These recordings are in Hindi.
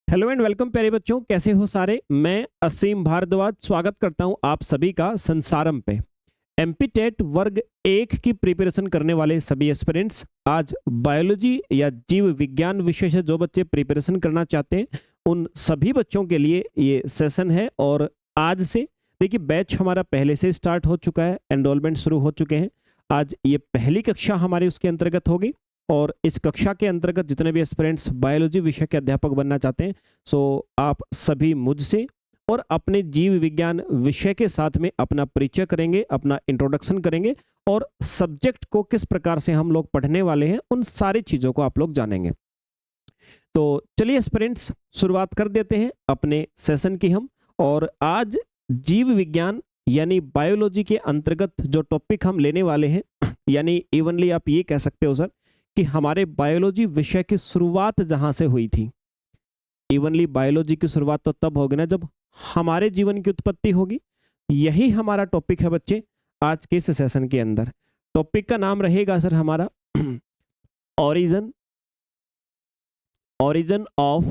हेलो एंड वेलकम प्यारे बच्चों, कैसे हो सारे। मैं असीम भारद्वाज स्वागत करता हूं आप सभी का संसारम पे। एमपी टेट वर्ग 1 की प्रिपरेशन करने वाले सभी एस्पिरेंट्स, आज बायोलॉजी या जीव विज्ञान विषय से जो बच्चे प्रिपरेशन करना चाहते हैं उन सभी बच्चों के लिए ये सेशन है। और आज से देखिए बैच हमारा पहले से स्टार्ट हो चुका है, एनरोलमेंट शुरू हो चुके हैं। आज ये पहली कक्षा हमारी उसके अंतर्गत होगी और इस कक्षा के अंतर्गत जितने भी एस्पिरेंट्स बायोलॉजी विषय के अध्यापक बनना चाहते हैं, सो आप सभी मुझसे और अपने जीव विज्ञान विषय के साथ में अपना परिचय करेंगे, अपना इंट्रोडक्शन करेंगे और सब्जेक्ट को किस प्रकार से हम लोग पढ़ने वाले हैं उन सारी चीज़ों को आप लोग जानेंगे। तो चलिए एस्पिरेंट्स, शुरुआत कर देते हैं अपने सेशन की हम। और आज जीव विज्ञान यानी बायोलॉजी के अंतर्गत जो टॉपिक हम लेने वाले हैं, यानी इवनली आप ये कह सकते हो सर कि हमारे बायोलॉजी विषय की शुरुआत जहां से हुई थी। इवनली बायोलॉजी की शुरुआत तो तब होगी ना जब हमारे जीवन की उत्पत्ति होगी। यही हमारा टॉपिक है बच्चे आज के इस सेशन के अंदर। टॉपिक का नाम रहेगा सर हमारा origin origin of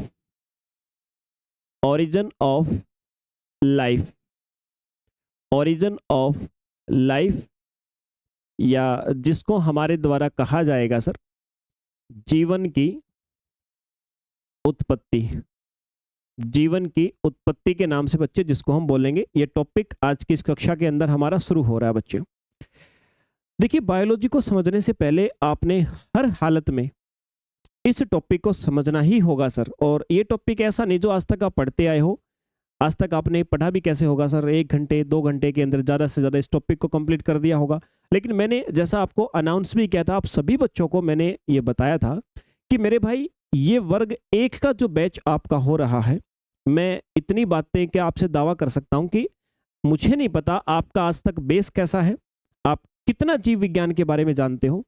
origin of life. Origin of life, या जिसको हमारे द्वारा कहा जाएगा सर जीवन की उत्पत्ति। जीवन की उत्पत्ति के नाम से बच्चे जिसको हम बोलेंगे, ये टॉपिक आज की इस कक्षा के अंदर हमारा शुरू हो रहा है बच्चे। देखिए बायोलॉजी को समझने से पहले आपने हर हालत में इस टॉपिक को समझना ही होगा सर। और ये टॉपिक ऐसा नहीं जो आज तक आप पढ़ते आए हो। आज तक आपने पढ़ा भी कैसे होगा सर, 1 घंटे 2 घंटे के अंदर ज़्यादा से ज़्यादा इस टॉपिक को कंप्लीट कर दिया होगा। लेकिन मैंने जैसा आपको अनाउंस भी किया था, आप सभी बच्चों को मैंने ये बताया था कि मेरे भाई ये वर्ग 1 का जो बैच आपका हो रहा है, मैं इतनी बातें कि आपसे दावा कर सकता हूँ कि मुझे नहीं पता आपका आज तक बेस कैसा है, आप कितना जीव विज्ञान के बारे में जानते हो,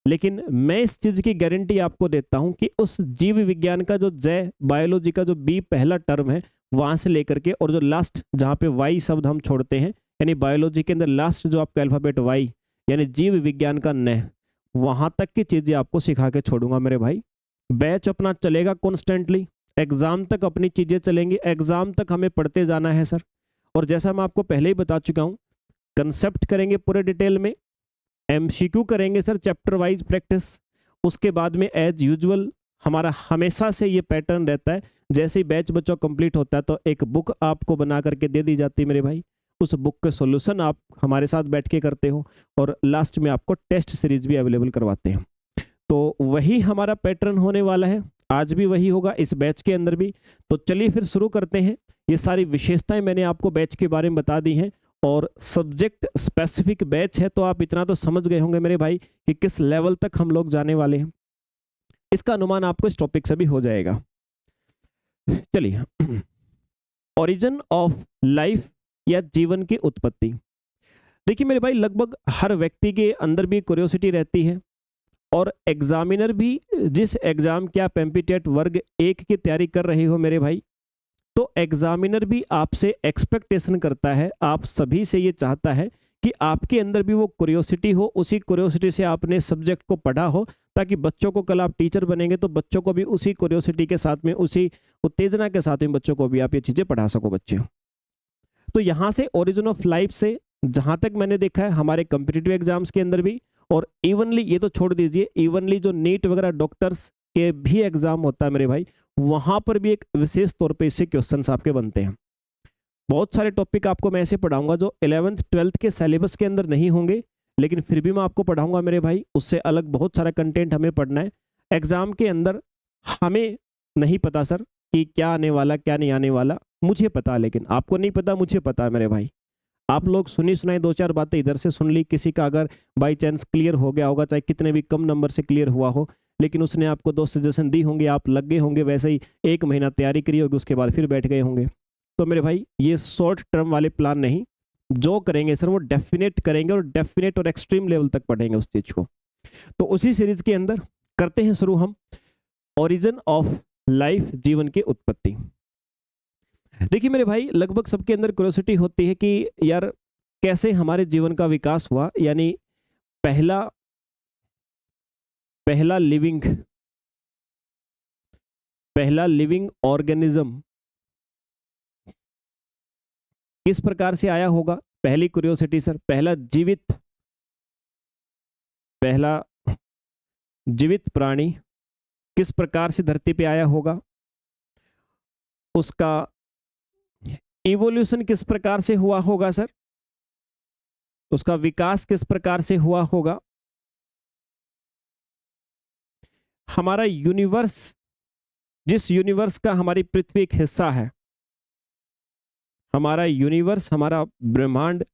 लेकिन मैं इस चीज़ की गारंटी आपको देता हूं कि उस जीव विज्ञान का जो जय बायोलॉजी का जो बी पहला टर्म है वहां से लेकर के और जो लास्ट जहां पे वाई शब्द हम छोड़ते हैं, यानी बायोलॉजी के अंदर लास्ट जो आपका अल्फाबेट वाई यानी जीव विज्ञान का न, वहां तक की चीजें आपको सिखा के छोड़ूंगा मेरे भाई। बैच अपना चलेगा कॉन्स्टेंटली, एग्जाम तक अपनी चीजें चलेंगी, एग्जाम तक हमें पढ़ते जाना है सर। और जैसा मैं आपको पहले ही बता चुका हूँ, कंसेप्ट करेंगे पूरे डिटेल में, एमसीक्यू करेंगे सर चैप्टर वाइज प्रैक्टिस। उसके बाद में एज यूजुअल हमारा हमेशा से ये पैटर्न रहता है, जैसे ही बैच बच्चों कंप्लीट होता है तो एक बुक आपको बना करके दे दी जाती है मेरे भाई। उस बुक के सॉल्यूशन आप हमारे साथ बैठ के करते हो और लास्ट में आपको टेस्ट सीरीज भी अवेलेबल करवाते हैं। तो वही हमारा पैटर्न होने वाला है, आज भी वही होगा इस बैच के अंदर भी। तो चलिए फिर शुरू करते हैं। ये सारी विशेषताएं मैंने आपको बैच के बारे में बता दी हैं और सब्जेक्ट स्पेसिफिक बैच है, तो आप इतना तो समझ गए होंगे मेरे भाई कि किस लेवल तक हम लोग जाने वाले हैं। इसका अनुमान आपको इस टॉपिक से भी हो जाएगा। चलिए, ओरिजिन ऑफ लाइफ या जीवन की उत्पत्ति। देखिए मेरे भाई, लगभग हर व्यक्ति के अंदर भी क्यूरियोसिटी रहती है और एग्जामिनर भी, जिस एग्जाम के आप एमपीटेट वर्ग 1 की तैयारी कर रहे हो मेरे भाई, तो एग्जामिनर भी आपसे एक्सपेक्टेशन करता है, आप सभी से ये चाहता है कि आपके अंदर भी वो क्यूरियोसिटी हो, उसी क्यूरियोसिटी से आपने सब्जेक्ट को पढ़ा हो, ताकि बच्चों को कल आप टीचर बनेंगे तो बच्चों को भी उसी क्यूरियोसिटी के साथ में, उसी उत्तेजना के साथ में बच्चों को भी आप ये चीज़ें पढ़ा सको बच्चे। तो यहाँ से ओरिजिन ऑफ लाइफ से जहाँ तक मैंने देखा है हमारे कम्पिटिटिव एग्जाम्स के अंदर भी, और इवनली ये तो छोड़ दीजिए, इवनली जो नीट वगैरह डॉक्टर्स के भी एग्जाम होता है मेरे भाई, वहां पर भी एक विशेष तौर पे इससे क्वेश्चंस आपके बनते हैं। बहुत सारे टॉपिक आपको मैं ऐसे पढ़ाऊंगा जो 11th 12th के सिलेबस के अंदर नहीं होंगे, लेकिन फिर भी मैं आपको पढ़ाऊंगा मेरे भाई। उससे अलग बहुत सारा कंटेंट हमें पढ़ना है एग्जाम के अंदर। हमें नहीं पता सर कि क्या आने वाला क्या नहीं आने वाला, मुझे पता, लेकिन आपको नहीं पता, मुझे पता है मेरे भाई। आप लोग सुनी सुनाई 2-4 बातें इधर से सुन ली, किसी का अगर बाई चांस क्लियर हो गया होगा, चाहे कितने भी कम नंबर से क्लियर हुआ हो, लेकिन उसने आपको 2 सजेशन दी होंगे, आप लग गए होंगे, वैसे ही 1 महीना तैयारी करी होगी, उसके बाद फिर बैठ गए होंगे। तो मेरे भाई ये शॉर्ट टर्म वाले प्लान नहीं, जो करेंगे सर वो डेफिनेट करेंगे और डेफिनेट और एक्सट्रीम लेवल तक पढ़ेंगे उस चीज को। तो उसी सीरीज के अंदर करते हैं शुरू हम, ओरिजिन ऑफ लाइफ, जीवन की उत्पत्ति। देखिए मेरे भाई, लगभग सबके अंदर क्यूरियोसिटी होती है कि यार कैसे हमारे जीवन का विकास हुआ, यानी पहला पहला लिविंग पहला लिविंग ऑर्गेनिज्म किस प्रकार से आया होगा? पहली क्यूरियोसिटी सर, पहला जीवित प्राणी किस प्रकार से धरती पे आया होगा? उसका इवोल्यूशन किस प्रकार से हुआ होगा सर? उसका विकास किस प्रकार से हुआ होगा? हमारा यूनिवर्स, जिस यूनिवर्स का हमारी पृथ्वी एक हिस्सा है, हमारा यूनिवर्स, हमारा ब्रह्मांड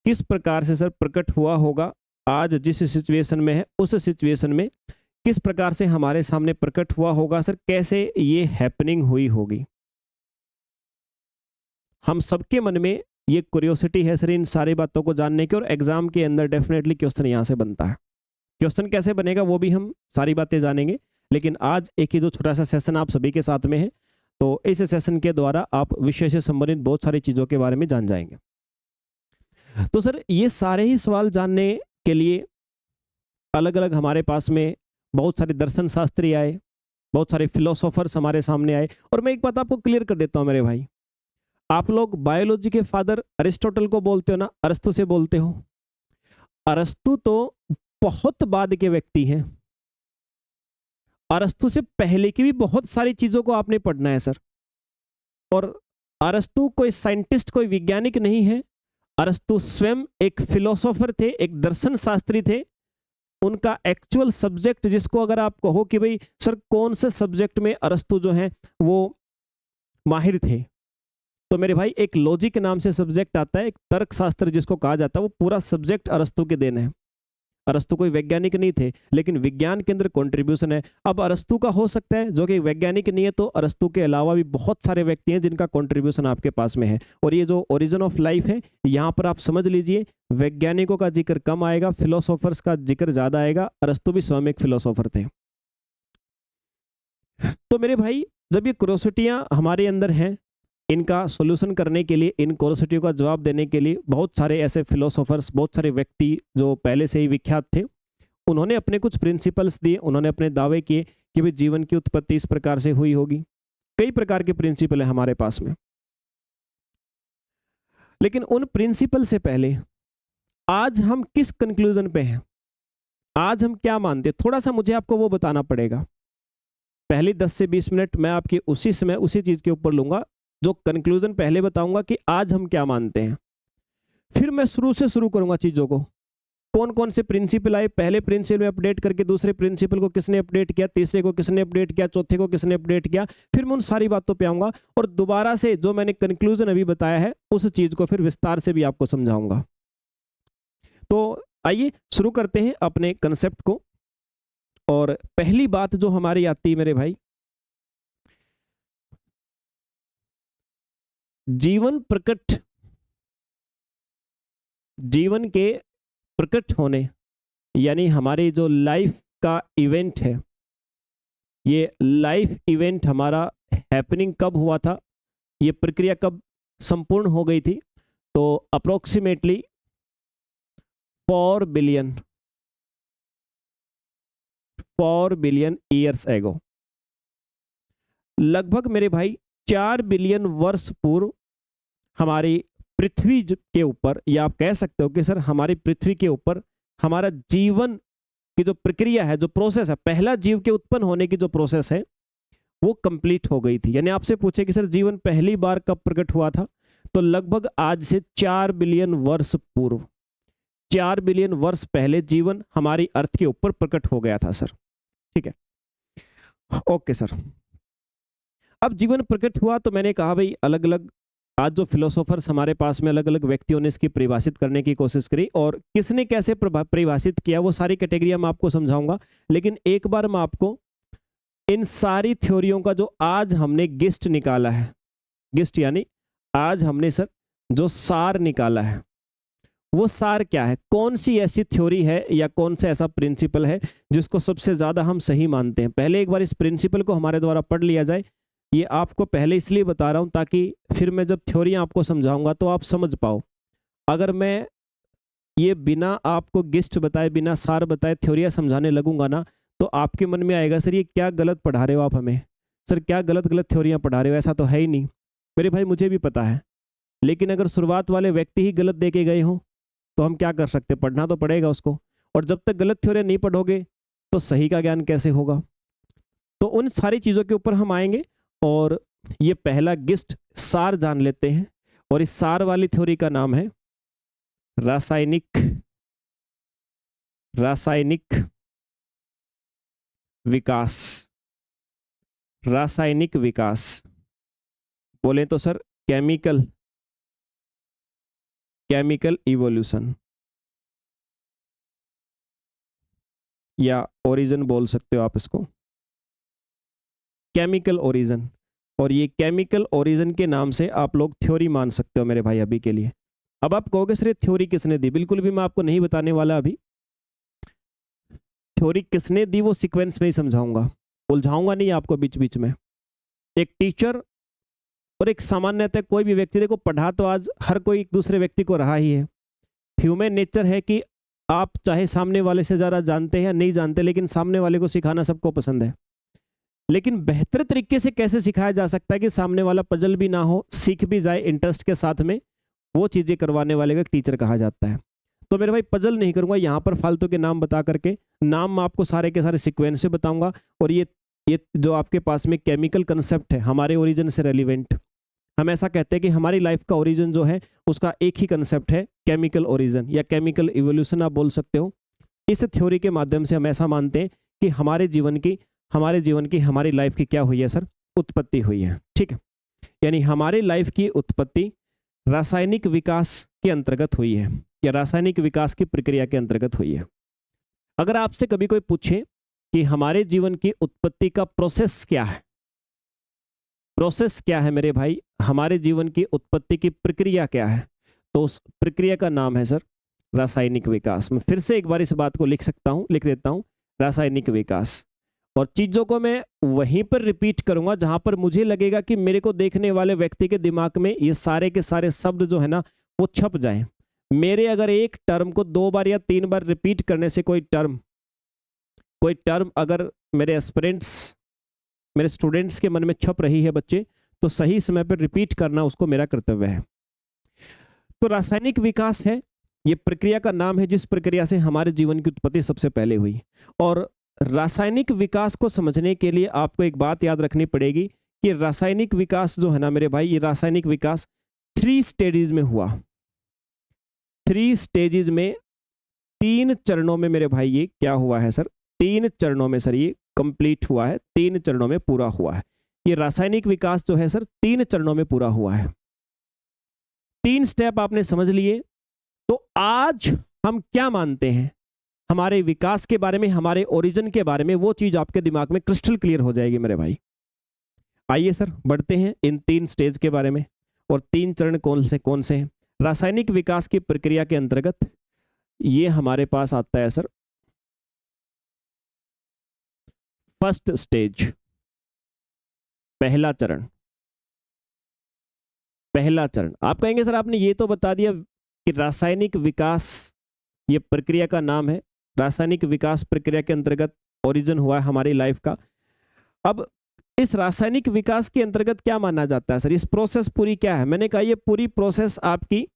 किस प्रकार से सर प्रकट हुआ होगा? आज जिस सिचुएशन में है उस सिचुएशन में किस प्रकार से हमारे सामने प्रकट हुआ होगा सर? कैसे ये हैपनिंग हुई होगी? हम सबके मन में ये क्यूरियोसिटी है सर इन सारी बातों को जानने की, और एग्जाम के अंदर डेफिनेटली क्वेश्चन यहाँ से बनता है। क्वेश्चन कैसे बनेगा वो भी हम सारी बातें जानेंगे, लेकिन आज एक ही जो छोटा सा सेशन आप सभी के साथ में है, तो इस सेशन के द्वारा आप विषय से संबंधित बहुत सारी चीज़ों के बारे में जान जाएंगे। तो सर ये सारे ही सवाल जानने के लिए अलग अलग हमारे पास में बहुत सारे दर्शन शास्त्री आए, बहुत सारे फिलोसोफर्स हमारे सामने आए। और मैं एक बात आपको क्लियर कर देता हूँ मेरे भाई, आप लोग बायोलॉजी के फादर अरिस्टोटल को बोलते हो ना, अरस्तु से बोलते हो। अरस्तु तो बहुत बाद के व्यक्ति हैं, अरस्तु से पहले की भी बहुत सारी चीजों को आपने पढ़ना है सर। और अरस्तु कोई साइंटिस्ट, कोई वैज्ञानिक नहीं है, अरस्तु स्वयं एक फिलोसोफर थे, एक दर्शन शास्त्री थे। उनका एक्चुअल सब्जेक्ट, जिसको अगर आप कहो कि भाई सर कौन से सब्जेक्ट में अरस्तु जो है वो माहिर थे, तो मेरे भाई एक लॉजिक नाम से सब्जेक्ट आता है, एक तर्क शास्त्र जिसको कहा जाता है, वो पूरा सब्जेक्ट अरस्तु के देन है। अरस्तु कोई वैज्ञानिक नहीं थे, लेकिन विज्ञान के अंदर कंट्रीब्यूशन है। अब अरस्तु का हो सकता है जो कि वैज्ञानिक नहीं है, तो अरस्तु के अलावा भी बहुत सारे व्यक्ति हैं जिनका कंट्रीब्यूशन आपके पास में है। और ये जो ओरिजिन ऑफ लाइफ है, यहाँ पर आप समझ लीजिए वैज्ञानिकों का जिक्र कम आएगा, फिलोसोफर्स का जिक्र ज्यादा आएगा। अरस्तु भी स्वयं एक फिलोसोफर थे। तो मेरे भाई जब ये क्यूरियोसिटियां हमारे अंदर हैं, इनका सॉल्यूशन करने के लिए, इन क्यूरियोसिटियों का जवाब देने के लिए बहुत सारे ऐसे फिलोसोफर्स, बहुत सारे व्यक्ति जो पहले से ही विख्यात थे, उन्होंने अपने कुछ प्रिंसिपल्स दिए, उन्होंने अपने दावे किए कि भाई जीवन की उत्पत्ति इस प्रकार से हुई होगी। कई प्रकार के प्रिंसिपल है हमारे पास में, लेकिन उन प्रिंसिपल से पहले आज हम किस कंक्लूजन पे हैं, आज हम क्या मानते हैं, थोड़ा सा मुझे आपको वो बताना पड़ेगा। पहले 10 से 20 मिनट मैं आपके उसी समय उसी चीज के ऊपर लूंगा, जो कंक्लूजन पहले बताऊंगा कि आज हम क्या मानते हैं, फिर मैं शुरू से शुरू करूंगा चीजों को। कौन कौन से प्रिंसिपल आए, पहले प्रिंसिपल अपडेट करके दूसरे प्रिंसिपल को किसने अपडेट किया, तीसरे को किसने अपडेट किया, चौथे को किसने अपडेट किया, फिर मैं उन सारी बातों पे आऊंगा और दोबारा से जो मैंने कंक्लूजन अभी बताया है उस चीज को फिर विस्तार से भी आपको समझाऊंगा। तो आइए शुरू करते हैं अपने कंसेप्ट को। और पहली बात जो हमारी आती है मेरे भाई, जीवन के प्रकट होने, यानी हमारी जो लाइफ का इवेंट है, ये लाइफ इवेंट हमारा हैपनिंग कब हुआ था, ये प्रक्रिया कब संपूर्ण हो गई थी, तो अप्रोक्सीमेटली 4 बिलियन ईयर्स एगो, लगभग मेरे भाई 4 बिलियन वर्ष पूर्व हमारी पृथ्वी के ऊपर, या आप कह सकते हो कि सर हमारी पृथ्वी के ऊपर हमारा जीवन की जो प्रक्रिया है, जो प्रोसेस है, पहला जीव के उत्पन्न होने की जो प्रोसेस है वो कंप्लीट हो गई थी। यानी आपसे पूछे कि सर जीवन पहली बार कब प्रकट हुआ था, तो लगभग आज से 4 बिलियन वर्ष पूर्व, 4 बिलियन वर्ष पहले जीवन हमारी अर्थ के ऊपर प्रकट हो गया था सर। ठीक है, ओके सर। अब जीवन प्रकट हुआ तो मैंने कहा भाई अलग अलग, आज जो फिलोसोफर्स हमारे पास में अलग अलग व्यक्तियों ने इसकी परिभाषित करने की कोशिश करी, और किसने कैसे परिभाषित किया वो सारी कैटेगरियां मैं आपको समझाऊंगा। लेकिन एक बार मैं आपको इन सारी थ्योरियों का जो आज हमने गिस्ट निकाला है, गिस्ट यानी आज हमने सर जो सार निकाला है, वो सार क्या है, कौन सी ऐसी थ्योरी है या कौन सा ऐसा प्रिंसिपल है जिसको सबसे ज्यादा हम सही मानते हैं। पहले एक बार इस प्रिंसिपल को हमारे द्वारा पढ़ लिया जाए। ये आपको पहले इसलिए बता रहा हूं ताकि फिर मैं जब थ्योरियां आपको समझाऊंगा तो आप समझ पाओ। अगर मैं ये बिना आपको गिस्ट बताए, बिना सार बताए थ्योरियां समझाने लगूंगा ना, तो आपके मन में आएगा सर ये क्या गलत पढ़ा रहे हो आप हमें, सर क्या गलत गलत थ्योरियां पढ़ा रहे हो, ऐसा तो है ही नहीं। मेरे भाई मुझे भी पता है, लेकिन अगर शुरुआत वाले व्यक्ति ही गलत दे के गए हों तो हम क्या कर सकते, पढ़ना तो पड़ेगा उसको। और जब तक गलत थ्योरी नहीं पढ़ोगे तो सही का ज्ञान कैसे होगा। तो उन सारी चीज़ों के ऊपर हम आएंगे, और ये पहला गिस्ट सार जान लेते हैं। और इस सार वाली थ्योरी का नाम है रासायनिक रासायनिक विकास। रासायनिक विकास बोले तो सर केमिकल इवोल्यूशन, या ओरिजिन बोल सकते हो आप इसको, केमिकल ओरिजिन। और ये केमिकल ओरिजिन के नाम से आप लोग थ्योरी मान सकते हो मेरे भाई अभी के लिए। अब आप कहोगे सर थ्योरी किसने दी, बिल्कुल भी मैं आपको नहीं बताने वाला अभी। थ्योरी किसने दी वो सीक्वेंस में ही समझाऊंगा, उलझाऊंगा नहीं आपको बीच बीच में। एक टीचर और एक सामान्यतः कोई भी व्यक्ति, देखो पढ़ा तो आज हर कोई एक दूसरे व्यक्ति को रहा ही है। ह्यूमन नेचर है कि आप चाहे सामने वाले से ज़्यादा जानते हैं या नहीं जानते, लेकिन सामने वाले को सिखाना सबको पसंद है। लेकिन बेहतर तरीके से कैसे सिखाया जा सकता है कि सामने वाला पजल भी ना हो, सीख भी जाए इंटरेस्ट के साथ में, वो चीज़ें करवाने वाले का टीचर कहा जाता है। तो मेरे भाई पजल नहीं करूंगा यहाँ पर फालतू के नाम बता करके, नाम मैं आपको सारे के सारे सीक्वेंस से बताऊंगा। और ये जो आपके पास में केमिकल कंसेप्ट है हमारे ओरिजिन से रेलिवेंट, हम ऐसा कहते हैं कि हमारी लाइफ का ओरिजिन जो है उसका एक ही कंसेप्ट है, केमिकल ओरिजिन या केमिकल इवोल्यूशन आप बोल सकते हो। इस थ्योरी के माध्यम से हम ऐसा मानते हैं कि हमारे जीवन की हमारी लाइफ की क्या हुई है सर, उत्पत्ति हुई है। ठीक है, यानी हमारी लाइफ की उत्पत्ति रासायनिक विकास के अंतर्गत हुई है, या रासायनिक विकास की प्रक्रिया के अंतर्गत हुई है। अगर आपसे कभी कोई पूछे कि हमारे जीवन की उत्पत्ति का प्रोसेस क्या है, प्रोसेस क्या है मेरे भाई, हमारे जीवन की उत्पत्ति की प्रक्रिया क्या है, तो उस प्रक्रिया का नाम है सर रासायनिक विकास। मैं फिर से एक बार इस बात को लिख देता हूं, रासायनिक विकास। और चीजों को मैं वहीं पर रिपीट करूंगा जहां पर मुझे लगेगा कि मेरे को देखने वाले व्यक्ति के दिमाग में ये सारे के सारे शब्द जो है ना वो छप जाए। मेरे अगर एक टर्म को 2 बार या 3 बार रिपीट करने से कोई टर्म अगर मेरे एस्पिरेंट्स, मेरे स्टूडेंट्स के मन में छप रही है बच्चे, तो सही समय पर रिपीट करना उसको मेरा कर्तव्य है। तो रासायनिक विकास है, ये प्रक्रिया का नाम है जिस प्रक्रिया से हमारे जीवन की उत्पत्ति सबसे पहले हुई। और रासायनिक विकास को समझने के लिए आपको एक बात याद रखनी पड़ेगी कि रासायनिक विकास जो है ना मेरे भाई, ये रासायनिक विकास 3 स्टेजेस में हुआ। 3 स्टेजेस में, 3 चरणों में मेरे भाई ये क्या हुआ है सर, 3 चरणों में सर ये कंप्लीट हुआ है, 3 चरणों में पूरा हुआ है। ये रासायनिक विकास जो है सर 3 चरणों में पूरा हुआ है। 3 स्टेप आपने समझ लिए। तो आज हम क्या मानते हैं हमारे विकास के बारे में, हमारे ओरिजिन के बारे में, वो चीज आपके दिमाग में क्रिस्टल क्लियर हो जाएगी मेरे भाई। आइए सर बढ़ते हैं इन 3 स्टेज के बारे में। और 3 चरण कौन से हैं। रासायनिक विकास की प्रक्रिया के अंतर्गत ये हमारे पास आता है सर फर्स्ट स्टेज, पहला चरण। पहला चरण आप कहेंगे सर आपने ये तो बता दिया कि रासायनिक विकास ये प्रक्रिया का नाम है, रासायनिक विकास प्रक्रिया के अंतर्गत ओरिजिन हुआ है हमारी लाइफ का। अब इस रासायनिक विकास के अंतर्गत क्या माना जाता है सर, इस प्रोसेस पूरी क्या है। मैंने कहा ये पूरी प्रोसेस आपकी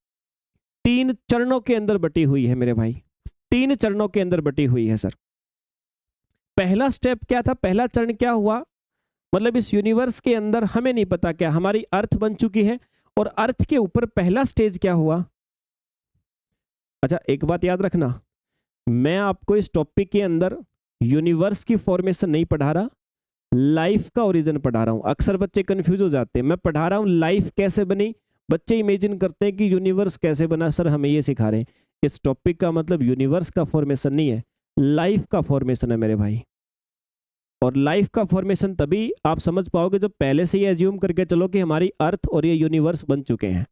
3 चरणों के अंदर बटी हुई है मेरे भाई, 3 चरणों के अंदर बटी हुई है सर। पहला स्टेप क्या था, पहला चरण क्या हुआ, मतलब इस यूनिवर्स के अंदर हमें नहीं पता क्या हमारी अर्थ बन चुकी है, और अर्थ के ऊपर पहला स्टेज क्या हुआ। अच्छा एक बात याद रखना, मैं आपको इस टॉपिक के अंदर यूनिवर्स की फॉर्मेशन नहीं पढ़ा रहा, लाइफ का ओरिजिन पढ़ा रहा हूं। अक्सर बच्चे कंफ्यूज हो जाते हैं, मैं पढ़ा रहा हूं लाइफ कैसे बनी, बच्चे इमेजिन करते हैं कि यूनिवर्स कैसे बना। सर हमें ये सिखा रहे हैं, इस टॉपिक का मतलब यूनिवर्स का फॉर्मेशन नहीं है, लाइफ का फॉर्मेशन है मेरे भाई। और लाइफ का फॉर्मेशन तभी आप समझ पाओगे जब पहले से ये एज्यूम करके चलो कि हमारी अर्थ और ये यूनिवर्स बन चुके हैं।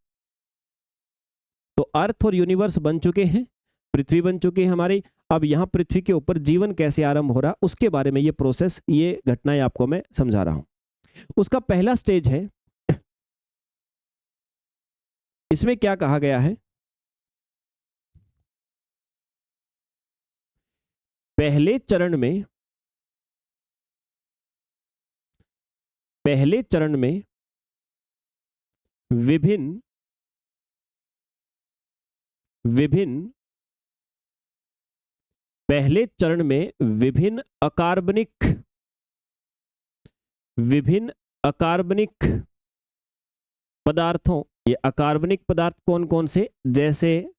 तो अर्थ और यूनिवर्स बन चुके हैं, पृथ्वी बन चुकी है हमारी। अब यहाँ पृथ्वी के ऊपर जीवन कैसे आरंभ हो रहा उसके बारे में ये प्रोसेस, ये घटनाएं आपको मैं समझा रहा हूं। उसका पहला स्टेज है, इसमें क्या कहा गया है, पहले चरण में पहले चरण में विभिन्न विभिन्न पहले चरण में विभिन्न अकार्बनिक पदार्थों, ये अकार्बनिक पदार्थ कौन कौन से, जैसे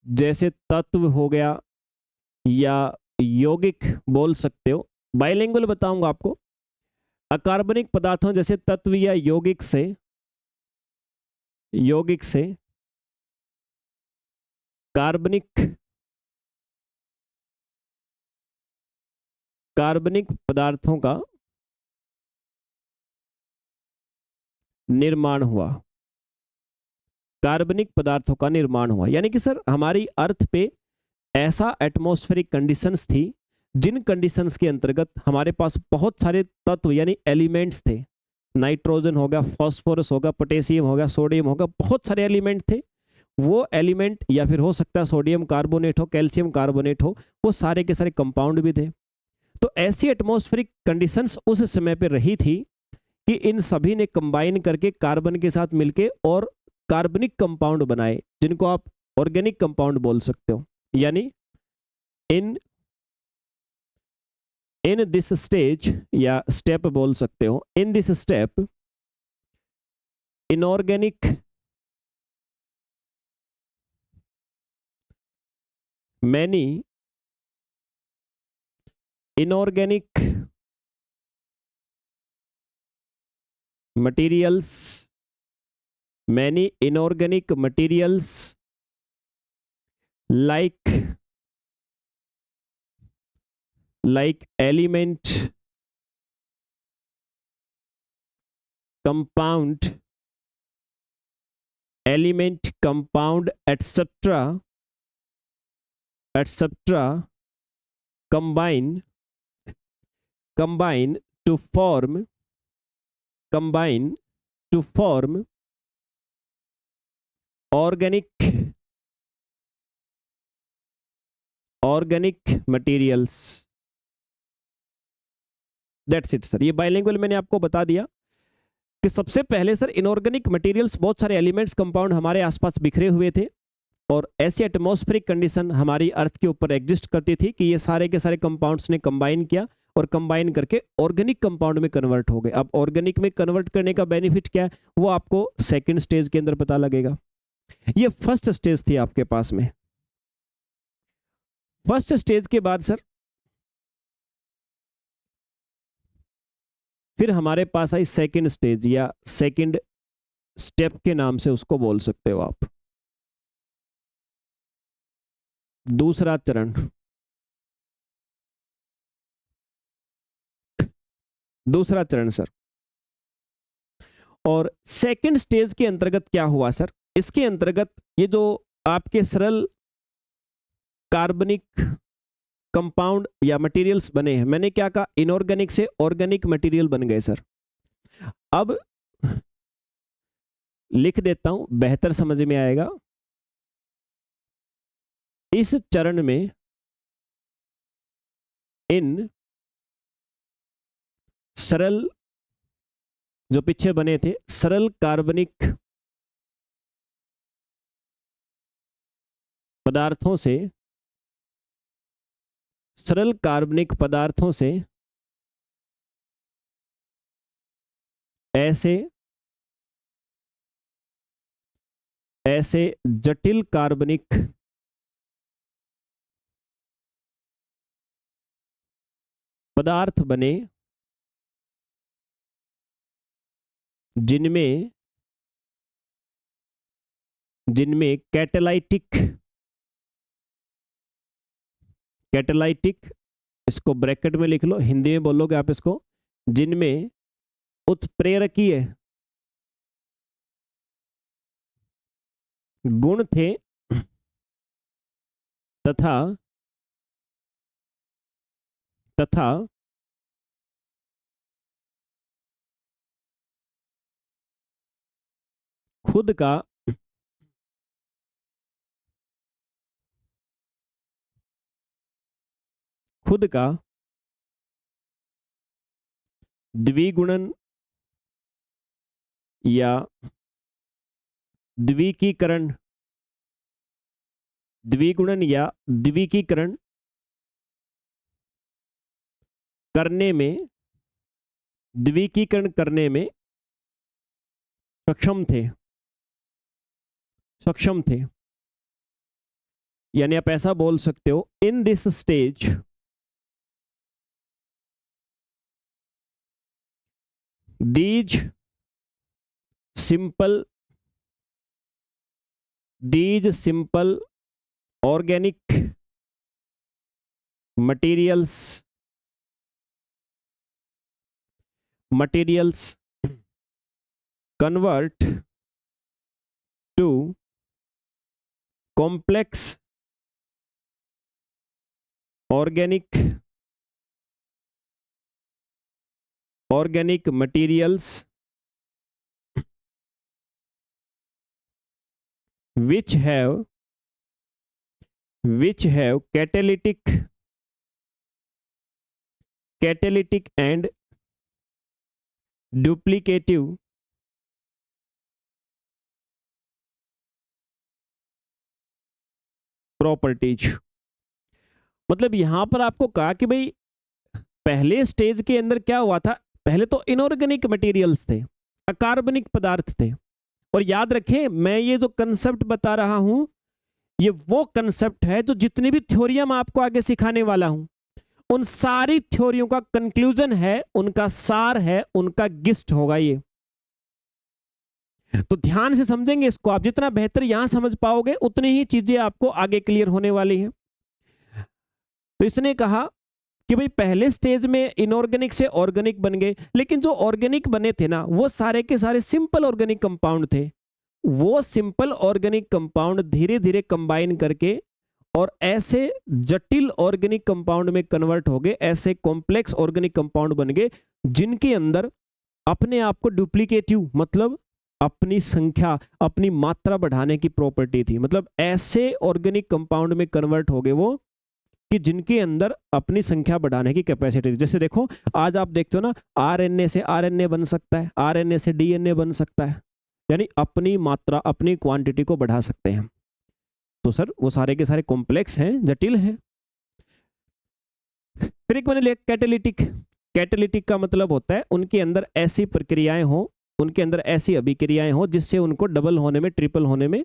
जैसे तत्व हो गया या यौगिक बोल सकते हो, बाइलिंगुअल बताऊंगा आपको। अकार्बनिक पदार्थों जैसे तत्व या यौगिक से कार्बनिक पदार्थों का निर्माण हुआ। कार्बनिक पदार्थों का निर्माण हुआ यानी कि सर हमारी अर्थ पे ऐसा एटमॉस्फेरिक कंडीशंस थी जिन कंडीशंस के अंतर्गत हमारे पास बहुत सारे तत्व यानी एलिमेंट्स थे। नाइट्रोजन हो गया, फास्फोरस होगा, पोटेशियम होगा, सोडियम होगा, बहुत सारे एलिमेंट थे। वो एलिमेंट या फिर हो सकता है सोडियम कार्बोनेट हो, कैल्शियम कार्बोनेट हो, वो सारे के सारे कंपाउंड भी थे। तो ऐसी एटमॉस्फेरिक कंडीशंस उस समय पे रही थी कि इन सभी ने कंबाइन करके कार्बन के साथ मिलके और कार्बनिक कंपाउंड बनाए, जिनको आप ऑर्गेनिक कंपाउंड बोल सकते हो। यानी इन दिस स्टेज या स्टेप बोल सकते हो, in this step inorganic many inorganic materials many inorganic materials like element, compound, etc combine to form organic materials। That's it sir. ये बाइलिंगुअल मैंने आपको बता दिया कि सबसे पहले सर इनऑर्गेनिक मटेरियल्स, बहुत सारे एलिमेंट्स कंपाउंड हमारे आसपास बिखरे हुए थे और ऐसी एटमॉस्फेरिक कंडीशन हमारी अर्थ के ऊपर एग्जिस्ट करती थी कि ये सारे के सारे कंपाउंड्स ने कंबाइन किया और कंबाइन करके ऑर्गेनिक कंपाउंड में कन्वर्ट हो गए। अब ऑर्गेनिक में कन्वर्ट करने का बेनिफिट क्या है वो आपको सेकंड स्टेज के अंदर पता लगेगा। ये फर्स्ट स्टेज थी आपके पास में। फर्स्ट स्टेज के बाद सर फिर हमारे पास आई सेकंड स्टेज या सेकंड स्टेप के नाम से उसको बोल सकते हो आप। दूसरा चरण, सर। और सेकंड स्टेज के अंतर्गत क्या हुआ सर, इसके अंतर्गत ये जो आपके सरल कार्बनिक कंपाउंड या मटेरियल्स बने हैं, मैंने क्या कहा, इनऑर्गेनिक से ऑर्गेनिक मटेरियल बन गए सर। अब लिख देता हूं, बेहतर समझ में आएगा। इस चरण में इन सरल जो पीछे बने थे सरल कार्बनिक पदार्थों से ऐसे जटिल कार्बनिक पदार्थ बने जिनमें कैटेलाइटिक, इसको ब्रैकेट में लिख लो, हिंदी में बोलोगे आप इसको, जिनमें उत्प्रेरकीय गुण थे तथा खुद का द्विगुणन या द्विकीकरण, द्विगुणन या द्विकीकरण करने में, द्विकीकरण करने में सक्षम थे, सक्षम थे। यानी आप ऐसा बोल सकते हो, in this stage these simple organic materials convert to complex organic materials which have catalytic and duplicative properties. मतलब यहां पर आपको कहा कि भाई पहले स्टेज के अंदर क्या हुआ था, पहले तो इनऑर्गेनिक मटेरियल्स थे, अकार्बनिक पदार्थ थे। और याद रखें, मैं ये जो कंसेप्ट बता रहा हूं, ये वो कंसेप्ट है जो जितनी भी थ्योरियां मैं आपको आगे सिखाने वाला हूं, उन सारी थ्योरियों का कंक्लूजन है, उनका सार है, उनका गिस्ट होगा ये। तो ध्यान से समझेंगे इसको, आप जितना बेहतर यहां समझ पाओगे उतनी ही चीजें आपको आगे क्लियर होने वाली हैं। तो इसने कहा कि भाई पहले स्टेज में इनऑर्गेनिक से ऑर्गेनिक बन गए, लेकिन जो ऑर्गेनिक बने थे ना, वो सारे के सारे सिंपल ऑर्गेनिक कंपाउंड थे। वो सिंपल ऑर्गेनिक कंपाउंड धीरे धीरे कंबाइन करके और ऐसे जटिल ऑर्गेनिक कंपाउंड में कन्वर्ट हो गए, ऐसे कॉम्प्लेक्स ऑर्गेनिक कंपाउंड बन गए जिनके अंदर अपने आप को डुप्लीकेटिव, मतलब अपनी संख्या, अपनी मात्रा बढ़ाने की प्रॉपर्टी थी। मतलब ऐसे ऑर्गेनिक कंपाउंड में कन्वर्ट हो गए वो कि जिनके अंदर अपनी संख्या बढ़ाने की कैपेसिटी थी। जैसे देखो, आज आप देखते हो ना, आरएनए से आरएनए बन सकता है, आरएनए से डीएनए बन सकता है, यानी अपनी मात्रा, अपनी क्वांटिटी को बढ़ा सकते हैं। तो सर वो सारे के सारे कॉम्प्लेक्स हैं, जटिल हैं। फिर एक मैंने लिखा कैटालिटिक। कैटालिटिक का मतलब होता है उनके अंदर ऐसी प्रक्रियाएं हो, उनके अंदर ऐसी अभिक्रियाएं हो जिससे उनको डबल होने में, ट्रिपल होने में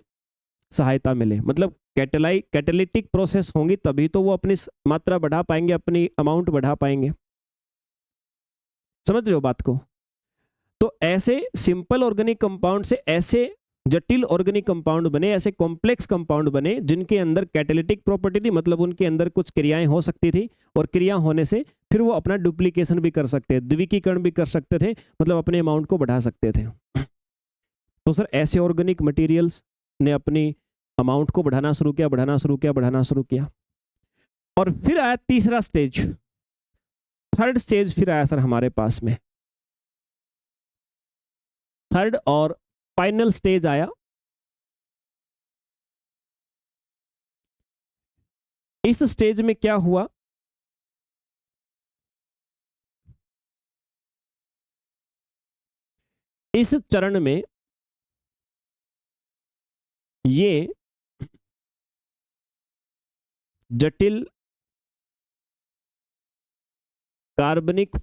सहायता मिले। मतलब कैटालिटिक प्रोसेस होंगी तभी तो वो अपनी मात्रा बढ़ा पाएंगे, अपनी अमाउंट बढ़ा पाएंगे। समझ रहे हो बात को? तो ऐसे सिंपल ऑर्गेनिक कंपाउंड से ऐसे जटिल ऑर्गेनिक कंपाउंड बने, ऐसे कॉम्प्लेक्स कंपाउंड बने जिनके अंदर कैटालिटिक प्रॉपर्टी थी, मतलब उनके अंदर कुछ क्रियाएं हो सकती थी, और क्रिया होने से फिर वो अपना डुप्लीकेशन भी कर सकते थे, द्विकीकरण भी कर सकते थे, मतलब अपने अमाउंट को बढ़ा सकते थे। तो सर ऐसे ऑर्गेनिक मटेरियल्स ने अपनी अमाउंट को बढ़ाना शुरू किया, बढ़ाना शुरू किया, बढ़ाना शुरू किया। और फिर आया तीसरा स्टेज, थर्ड स्टेज फिर आया सर हमारे पास में। थर्ड और फाइनल स्टेज आया। इस स्टेज में क्या हुआ, इस चरण में ये जटिल कार्बनिक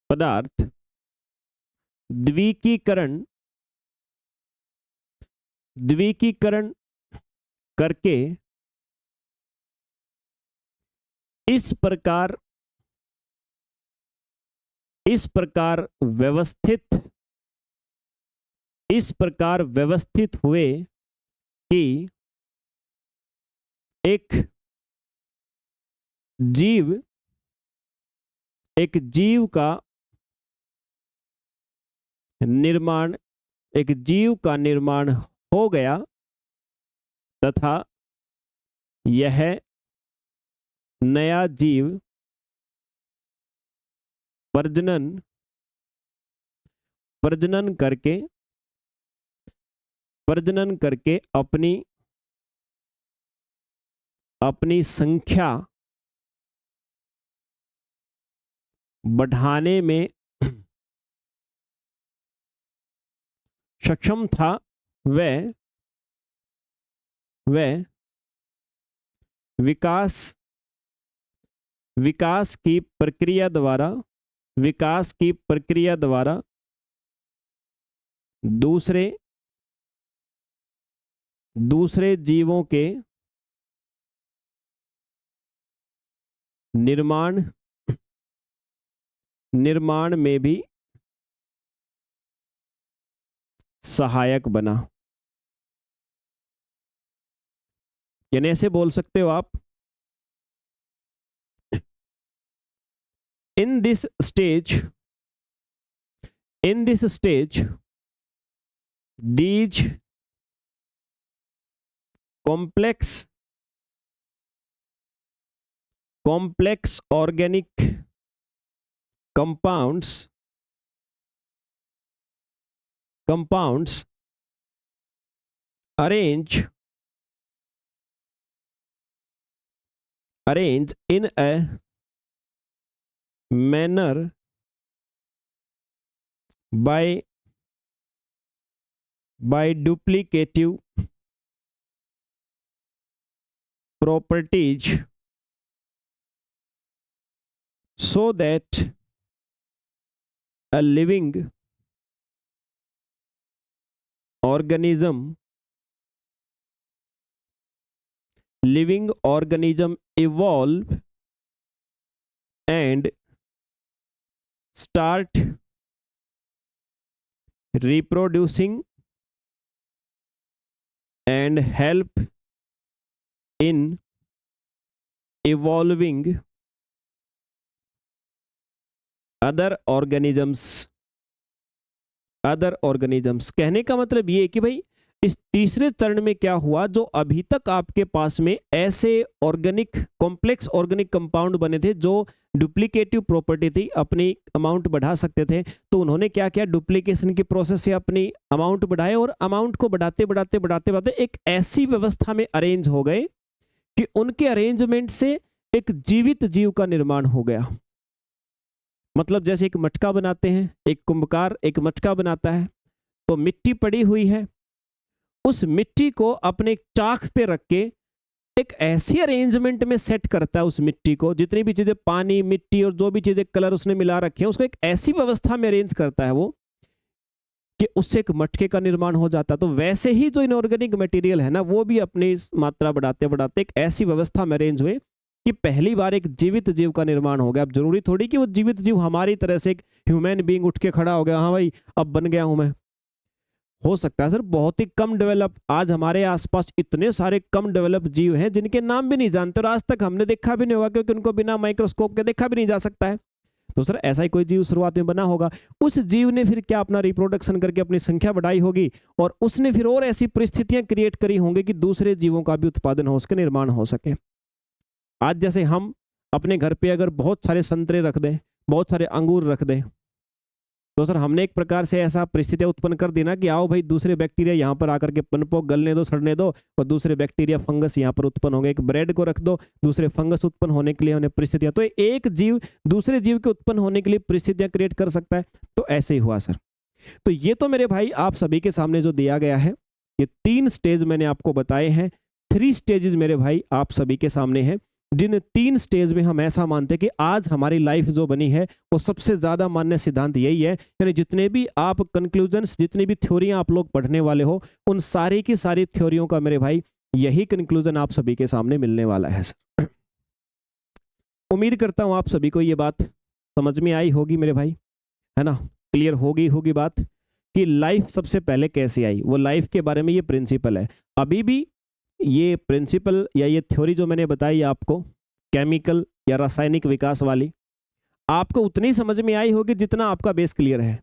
पदार्थ द्विकीकरण करके इस प्रकार व्यवस्थित हुए कि एक जीव का निर्माण हो गया, तथा यह नया जीव प्रजनन करके अपनी संख्या बढ़ाने में सक्षम था, वह विकास की प्रक्रिया द्वारा दूसरे जीवों के निर्माण में भी सहायक बना। यानी ऐसे बोल सकते हो आप, in this stage these complex organic compounds arrange in a manner by duplicative properties so that a living organism evolve and start reproducing and help in evolving other organisms। कहने का मतलब ये है कि भाई इस तीसरे चरण में क्या हुआ, जो अभी तक आपके पास में ऐसे कॉम्प्लेक्स ऑर्गेनिक कंपाउंड बने थे जो डुप्लीकेटिव प्रॉपर्टी थी, अपनी अमाउंट बढ़ा सकते थे, तो उन्होंने क्या किया, डुप्लीकेशन की प्रोसेस से अपनी अमाउंट बढ़ाए और अमाउंट को बढ़ाते एक ऐसी व्यवस्था में अरेंज हो गए कि उनके अरेंजमेंट से एक जीवित जीव का निर्माण हो गया। मतलब जैसे एक मटका बनाते हैं, एक कुंभकार एक मटका बनाता है, तो मिट्टी पड़ी हुई है, उस मिट्टी को अपने चाक पे रख के एक ऐसी अरेंजमेंट में सेट करता है, उस मिट्टी को जितनी भी चीजें पानी मिट्टी और जो भी चीजें कलर उसने मिला रखे हैं उसको एक ऐसी व्यवस्था में अरेंज करता है वो कि उससे एक मटके का निर्माण हो जाता है। तो वैसे ही जो इनऑर्गेनिक मटेरियल है ना, वो भी अपनी मात्रा बढ़ाते एक ऐसी व्यवस्था में अरेंज हुए कि पहली बार एक जीवित जीव का निर्माण हो गया। अब जरूरी थोड़ी कि वो जीवित जीव हमारी तरह से एक ह्यूमन बीइंग उठ के खड़ा हो गया, हाँ भाई अब बन गया हूं मैं। हो सकता है सर बहुत ही कम डेवलप, आज हमारे आसपास इतने सारे कम डेवलप जीव हैं जिनके नाम भी नहीं जानते और आज तक हमने देखा भी नहीं होगा, क्योंकि उनको बिना माइक्रोस्कोप के देखा भी नहीं जा सकता है। तो सर ऐसा ही कोई जीव शुरुआत में बना होगा, उस जीव ने फिर क्या अपना रिप्रोडक्शन करके अपनी संख्या बढ़ाई होगी और उसने फिर और ऐसी परिस्थितियां क्रिएट करी होंगी कि दूसरे जीवों का भी उत्पादन हो सके, निर्माण हो सके। आज जैसे हम अपने घर पे अगर बहुत सारे संतरे रख दें, बहुत सारे अंगूर रख दें, तो सर हमने एक प्रकार से ऐसा परिस्थितियां उत्पन्न कर दी ना कि आओ भाई दूसरे बैक्टीरिया यहाँ पर आकर के पनपो, गलने दो, सड़ने दो और दूसरे बैक्टीरिया फंगस यहाँ पर उत्पन्न होंगे। एक ब्रेड को रख दो, दूसरे फंगस उत्पन्न होने के लिए उन्हें परिस्थितियां, तो एक जीव दूसरे जीव के उत्पन्न होने के लिए परिस्थितियां क्रिएट कर सकता है। तो ऐसे ही हुआ सर। तो ये तो मेरे भाई आप सभी के सामने जो दिया गया है, ये 3 स्टेज मैंने आपको बताए हैं, 3 स्टेजेस मेरे भाई आप सभी के सामने हैं, जिन 3 स्टेज में हम ऐसा मानते हैं कि आज हमारी लाइफ जो बनी है वो सबसे ज्यादा मान्य सिद्धांत यही है। यानी जितने भी आप कंक्लूजन्स, जितनी भी थ्योरियां आप लोग पढ़ने वाले हो, उन सारी की सारी थ्योरियों का मेरे भाई यही कंक्लूजन आप सभी के सामने मिलने वाला है सर। उम्मीद करता हूं आप सभी को ये बात समझ में आई होगी मेरे भाई, है ना, क्लियर होगी बात कि लाइफ सबसे पहले कैसे आई, वो लाइफ के बारे में ये प्रिंसिपल है। अभी भी ये प्रिंसिपल या ये थ्योरी जो मैंने बताई आपको, केमिकल या रासायनिक विकास वाली, आपको उतनी समझ में आई होगी जितना आपका बेस क्लियर है।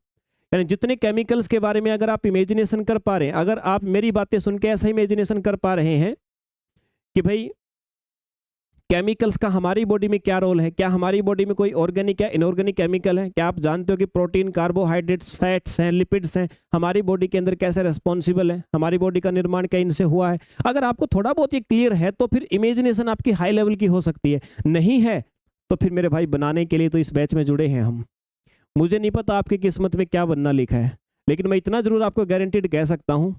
यानी जितने केमिकल्स के बारे में अगर आप इमेजिनेशन कर पा रहे हैं, अगर आप मेरी बातें सुन के ऐसा इमेजिनेशन कर पा रहे हैं कि भाई केमिकल्स का हमारी बॉडी में क्या रोल है, क्या हमारी बॉडी में कोई ऑर्गेनिक या इनऑर्गेनिक केमिकल है, क्या आप जानते हो कि प्रोटीन, कार्बोहाइड्रेट्स, फैट्स हैं, लिपिड्स हैं, हमारी बॉडी के अंदर कैसे रिस्पॉन्सिबल है, हमारी बॉडी का निर्माण क्या इनसे हुआ है। अगर आपको थोड़ा बहुत ये क्लियर है तो फिर इमेजिनेशन आपकी हाई लेवल की हो सकती है। नहीं है तो फिर मेरे भाई बनाने के लिए तो इस बैच में जुड़े हैं हम। मुझे नहीं पता आपकी किस्मत में क्या बनना लिखा है, लेकिन मैं इतना जरूर आपको गारंटीड कह सकता हूँ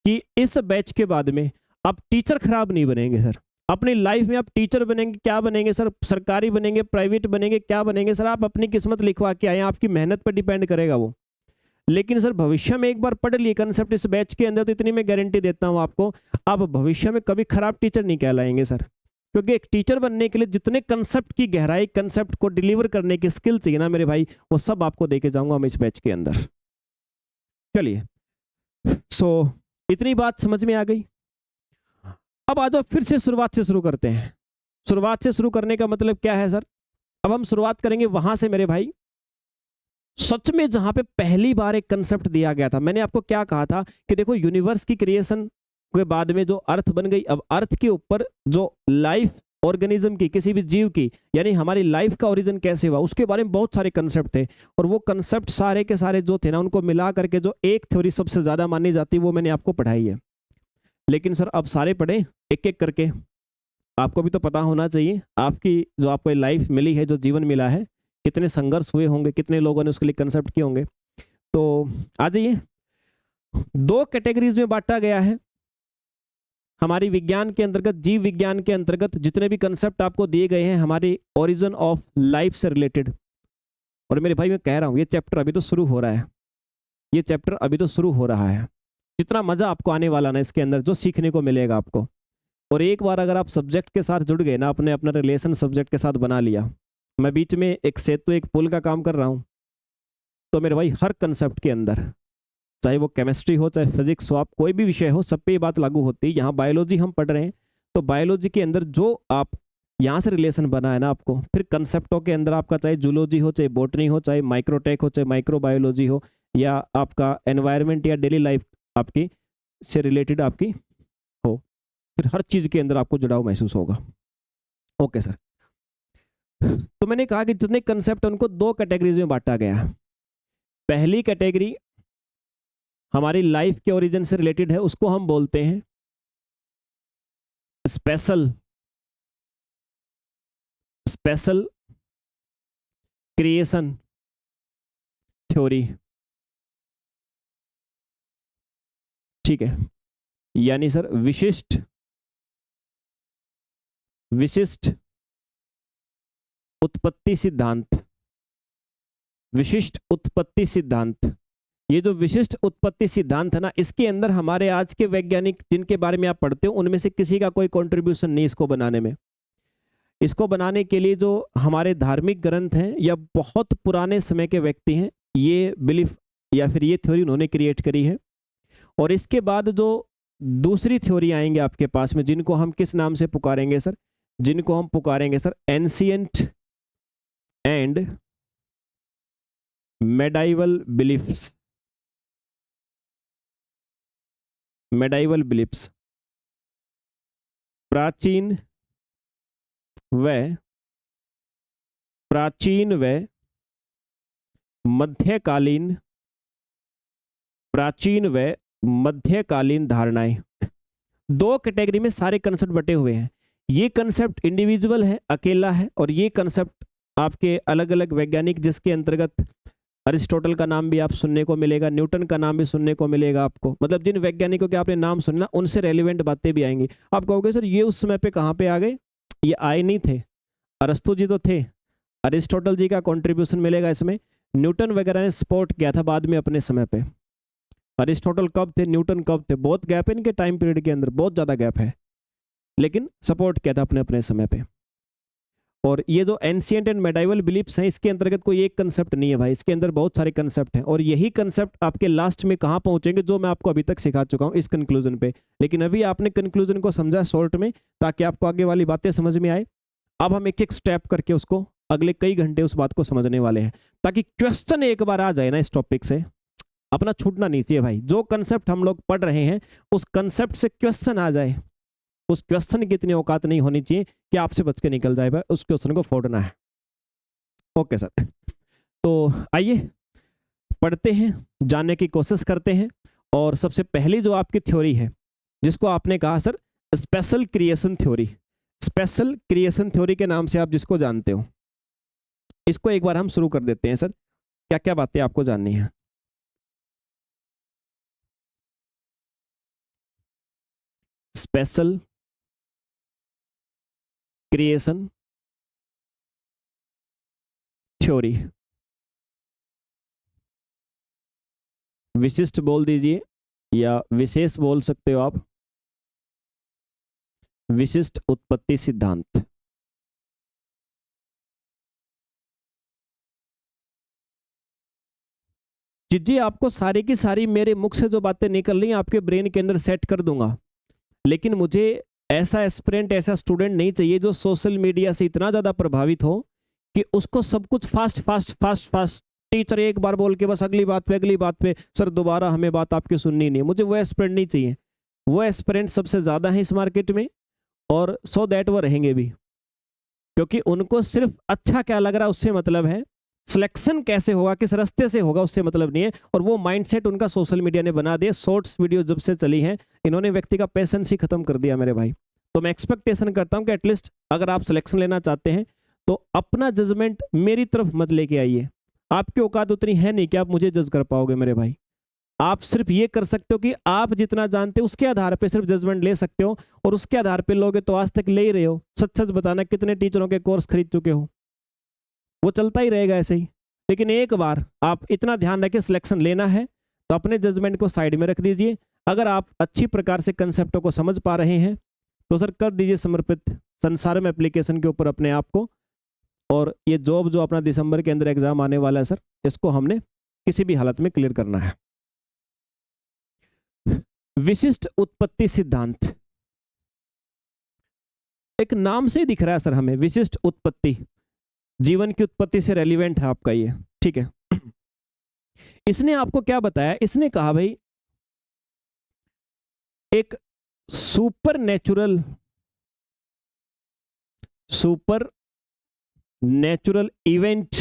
कि इस बैच के बाद में आप टीचर खराब नहीं बनेंगे सर। अपनी लाइफ में आप टीचर बनेंगे, क्या बनेंगे सर, सरकारी बनेंगे, प्राइवेट बनेंगे, क्या बनेंगे सर, आप अपनी किस्मत लिखवा के आए, आपकी मेहनत पर डिपेंड करेगा वो। लेकिन सर भविष्य में एक बार पढ़ लिए कंसेप्ट इस बैच के अंदर, तो इतनी मैं गारंटी देता हूँ आपको, आप भविष्य में कभी खराब टीचर नहीं कहलाएंगे सर। क्योंकि एक टीचर बनने के लिए जितने कंसेप्ट की गहराई, कंसेप्ट को डिलीवर करने की स्किल चाहिए ना मेरे भाई, वो सब आपको देके जाऊंगा मैं इस बैच के अंदर। चलिए, इतनी बात समझ में आ गई। अब आ जाओ फिर से शुरुआत से शुरू करते हैं। शुरुआत से शुरू करने का मतलब क्या है सर? अब हम शुरुआत करेंगे वहां से मेरे भाई, सच में जहां पे पहली बार एक कंसेप्ट दिया गया था। मैंने आपको क्या कहा था कि देखो, यूनिवर्स की क्रिएशन के बाद में जो अर्थ बन गई, अब अर्थ के ऊपर जो लाइफ ऑर्गेनिज्म की, किसी भी जीव की, यानी हमारी लाइफ का ओरिजिन कैसे हुआ, उसके बारे में बहुत सारे कंसेप्ट थे। और वो कंसेप्ट सारे के सारे जो थे ना, उनको मिला करके जो एक थ्योरी सबसे ज्यादा मानी जाती है, वो मैंने आपको पढ़ाई है। लेकिन सर अब सारे पढ़े एक एक करके, आपको भी तो पता होना चाहिए आपकी जो आपको लाइफ मिली है, जो जीवन मिला है, कितने संघर्ष हुए होंगे, कितने लोगों ने उसके लिए कंसेप्ट किए होंगे। तो आ जाइए, दो कैटेगरीज में बांटा गया है हमारी विज्ञान के अंतर्गत, जीव विज्ञान के अंतर्गत जितने भी कंसेप्ट आपको दिए गए हैं हमारी ओरिजिन ऑफ लाइफ से रिलेटेड। और मेरे भाई मैं कह रहा हूं, ये चैप्टर अभी तो शुरू हो रहा है, ये चैप्टर अभी तो शुरू हो रहा है। जितना मजा आपको आने वाला ना इसके अंदर, जो सीखने को मिलेगा आपको। और एक बार अगर आप सब्जेक्ट के साथ जुड़ गए ना, आपने अपना रिलेशन सब्जेक्ट के साथ बना लिया, मैं बीच में एक सेतु, एक पुल का काम कर रहा हूं, तो मेरे भाई हर कंसेप्ट के अंदर, चाहे वो केमिस्ट्री हो, चाहे फिजिक्स हो, आप कोई भी विषय हो, सब पे ये बात लागू होती है। यहाँ बायोलॉजी हम पढ़ रहे हैं, तो बायोलॉजी के अंदर जो आप यहाँ से रिलेशन बना है ना आपको, फिर कंसेप्टों के अंदर आपका चाहे जूलॉजी हो, चाहे बॉटनी हो, चाहे माइक्रोटेक हो, चाहे माइक्रोबायोलॉजी हो, या आपका एनवायरनमेंट या डेली लाइफ आपकी से रिलेटेड आपकी हो, फिर हर चीज के अंदर आपको जुड़ाव महसूस होगा। ओके सर, तो मैंने कहा कि जितने कंसेप्ट उनको दो कैटेगरीज में बांटा गया है। पहली कैटेगरी हमारी लाइफ के ओरिजिन से रिलेटेड है, उसको हम बोलते हैं स्पेशल क्रिएशन थ्योरी। ठीक है, यानी सर विशिष्ट उत्पत्ति सिद्धांत। विशिष्ट उत्पत्ति सिद्धांत, ये जो विशिष्ट उत्पत्ति सिद्धांत है ना, इसके अंदर हमारे आज के वैज्ञानिक जिनके बारे में आप पढ़ते हो, उनमें से किसी का कोई कंट्रीब्यूशन नहीं इसको बनाने में। इसको बनाने के लिए जो हमारे धार्मिक ग्रंथ हैं या बहुत पुराने समय के व्यक्ति हैं, ये बिलीफ या फिर ये थ्योरी उन्होंने क्रिएट करी है। और इसके बाद जो दूसरी थ्योरी आएंगे आपके पास में, जिनको हम किस नाम से पुकारेंगे सर? जिनको हम पुकारेंगे sir ancient and medieval beliefs. Medieval beliefs, प्राचीन व मध्यकालीन धारणाएं। दो कैटेगरी में सारे कंसेप्ट बटे हुए हैं। ये कंसेप्ट इंडिविजुअल है, अकेला है, और ये कंसेप्ट आपके अलग अलग वैज्ञानिक, जिसके अंतर्गत अरिस्टोटल का नाम भी आप सुनने को मिलेगा, न्यूटन का नाम भी सुनने को मिलेगा आपको। मतलब जिन वैज्ञानिकों के आपने नाम सुनना, उनसे रेलिवेंट बातें भी आएंगी। आप कहोगे सर ये उस समय पे कहाँ पे आ गए? ये आए नहीं थे, अरस्तु जी तो थे, अरिस्टोटल जी का कंट्रीब्यूशन मिलेगा इसमें। न्यूटन वगैरह ने सपोर्ट किया था बाद में अपने समय पे। अरिस्टोटल कब थे, न्यूटन कब थे? बहुत गैप है इनके टाइम पीरियड के अंदर, बहुत ज़्यादा गैप है, लेकिन सपोर्ट किया था अपने अपने समय पे। और ये जो एंशिएंट एंड मेडाइवल बिलीफ्स हैं, इसके अंतर्गत कोई एक कंसेप्ट नहीं है भाई, इसके अंदर बहुत सारे कंसेप्ट हैं। और यही कंसेप्ट आपके लास्ट में कहाँ पहुंचेंगे, जो मैं आपको अभी तक सिखा चुका हूँ इस कंक्लूजन पे। लेकिन अभी आपने कंक्लूजन को समझा शॉर्ट में, ताकि आपको आगे वाली बातें समझ में आए। अब हम एक एक स्टेप करके उसको अगले कई घंटे उस बात को समझने वाले हैं, ताकि क्वेश्चन एक बार आ जाए ना इस टॉपिक से, अपना छूटना नहीं चाहिए भाई। जो कंसेप्ट हम लोग पढ़ रहे हैं, उस कंसेप्ट से क्वेश्चन आ जाए, उस क्वेश्चन की इतनी औकात नहीं होनी चाहिए कि आपसे बच के निकल जाए भाई, उस क्वेश्चन को फोड़ना है। ओके सर, तो आइए पढ़ते हैं, जानने की कोशिश करते हैं। और सबसे पहली जो आपकी थ्योरी है, जिसको आपने कहा sir special creation theory, special creation theory के नाम से आप जिसको जानते हो, इसको एक बार हम शुरू कर देते हैं सर, क्या क्या बातें आपको जाननी है। स्पेशल क्रिएशन थ्योरी, विशिष्ट बोल दीजिए या विशेष बोल सकते हो आप, विशिष्ट उत्पत्ति सिद्धांत। जी आपको सारी की सारी मेरे मुख से जो बातें निकल रही हैं आपके ब्रेन के अंदर सेट कर दूंगा, लेकिन मुझे ऐसा एस्पिरेंट, ऐसा स्टूडेंट नहीं चाहिए जो सोशल मीडिया से इतना ज़्यादा प्रभावित हो कि उसको सब कुछ fast fast fast fast, teacher एक बार बोल के बस अगली बात पे अगली बात पे, सर दोबारा हमें बात आपकी सुननी नहीं है। मुझे वो एस्पिरेंट नहीं चाहिए। वो एस्पिरेंट सबसे ज़्यादा है इस मार्केट में, और सो दैट वो रहेंगे भी, क्योंकि उनको सिर्फ अच्छा क्या लग रहा है उससे मतलब है, सिलेक्शन कैसे होगा, किस रास्ते से होगा उससे मतलब नहीं है। और वो माइंडसेट उनका सोशल मीडिया ने बना दिया। शॉर्ट्स वीडियो जब से चली हैं, इन्होंने व्यक्ति का पेशेंस ही खत्म कर दिया मेरे भाई। तो मैं एक्सपेक्टेशन करता हूं कि एटलीस्ट अगर आप सिलेक्शन लेना चाहते हैं तो अपना जजमेंट मेरी तरफ मत लेके आइए। आपकी औकात उतनी है नहीं कि आप मुझे जज कर पाओगे मेरे भाई। आप सिर्फ ये कर सकते हो कि आप जितना जानते हो उसके आधार पे सिर्फ जजमेंट ले सकते हो, और उसके आधार पे लोगे तो आज तक ले ही रहे हो। सच सच बताना कितने टीचरों के कोर्स खरीद चुके हो, वो चलता ही रहेगा ऐसे ही। लेकिन एक बार आप इतना ध्यान रखें, सिलेक्शन लेना है तो अपने जजमेंट को साइड में रख दीजिए। अगर आप अच्छी प्रकार से कंसेप्टों को समझ पा रहे हैं तो सर कर दीजिए समर्पित संसार में एप्लीकेशन के ऊपर अपने आप को। और ये जॉब जो अपना दिसंबर के अंदर एग्जाम आने वाला है सर, इसको हमने किसी भी हालत में क्लियर करना है। विशिष्ट उत्पत्ति सिद्धांत, एक नाम से ही दिख रहा है सर हमें, विशिष्ट उत्पत्ति, जीवन की उत्पत्ति से रेलिवेंट है आपका ये, ठीक है। इसने आपको क्या बताया, इसने कहा भाई एक सुपर नेचुरल इवेंट,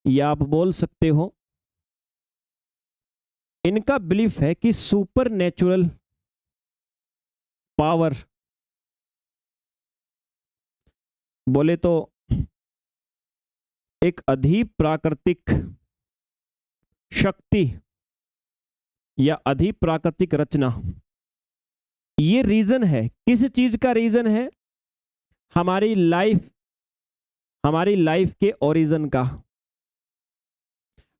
या आप बोल सकते हो इनका बिलीफ है कि सुपर नेचुरल पावर, बोले तो एक अधिप्राकृतिक शक्ति या अधिप्राकृतिक रचना, ये रीजन है। किस चीज का रीजन है? हमारी लाइफ के ओरिजिन का,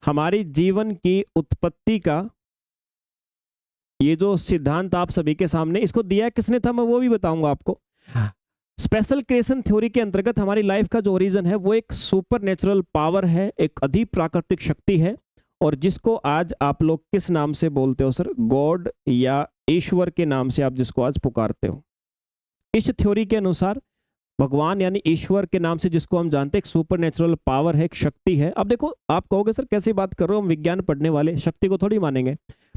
हमारी जीवन की उत्पत्ति का। ये जो सिद्धांत आप सभी के सामने, इसको दिया किसने था मैं वो भी बताऊंगा आपको। स्पेशल क्रिएशन थ्योरी के अंतर्गत हमारी लाइफ का जो ओरिजिन है वो एक सुपर नेचुरल पावर है, एक अधिप्राकृतिक शक्ति है, और जिसको आज आप लोग किस नाम से बोलते हो सर? गॉड या ईश्वर के नाम से आप जिसको आज पुकारते हो। इस थ्योरी के अनुसार भगवान यानी ईश्वर के नाम से जिसको हम जानते हैं, एक सुपर नेचुरल पावर है, एक शक्ति है। अब देखो आप कहोगे सर कैसी बात कर रहे हो, हम विज्ञान पढ़ने वाले शक्ति को थोड़ी मानेंगे।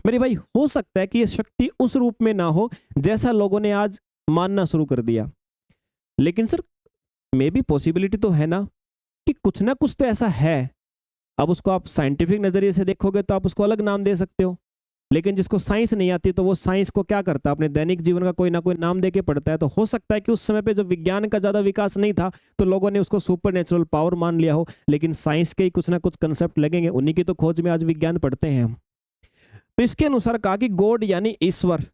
मेरे भाई हो सकता है कि ये शक्ति उस रूप में ना हो जैसा लोगों ने आज मानना शुरू कर दिया, लेकिन सर मे भी पॉसिबिलिटी तो है ना कि कुछ ना कुछ तो ऐसा है। अब उसको आप साइंटिफिक नजरिए से देखोगे तो आप उसको अलग नाम दे सकते हो, लेकिन जिसको साइंस नहीं आती तो वो साइंस को क्या करता है, अपने दैनिक जीवन का कोई ना कोई नाम देके पढ़ता है। तो हो सकता है कि उस समय पे जब विज्ञान का ज्यादा विकास नहीं था तो लोगों ने उसको सुपर नेचुरल पावर मान लिया हो, लेकिन साइंस के ही कुछ ना कुछ कंसेप्ट लगेंगे, उन्हीं की तो खोज में आज विज्ञान पढ़ते हैं हम। तो इसके अनुसार कहा कि गॉड यानी ईश्वर,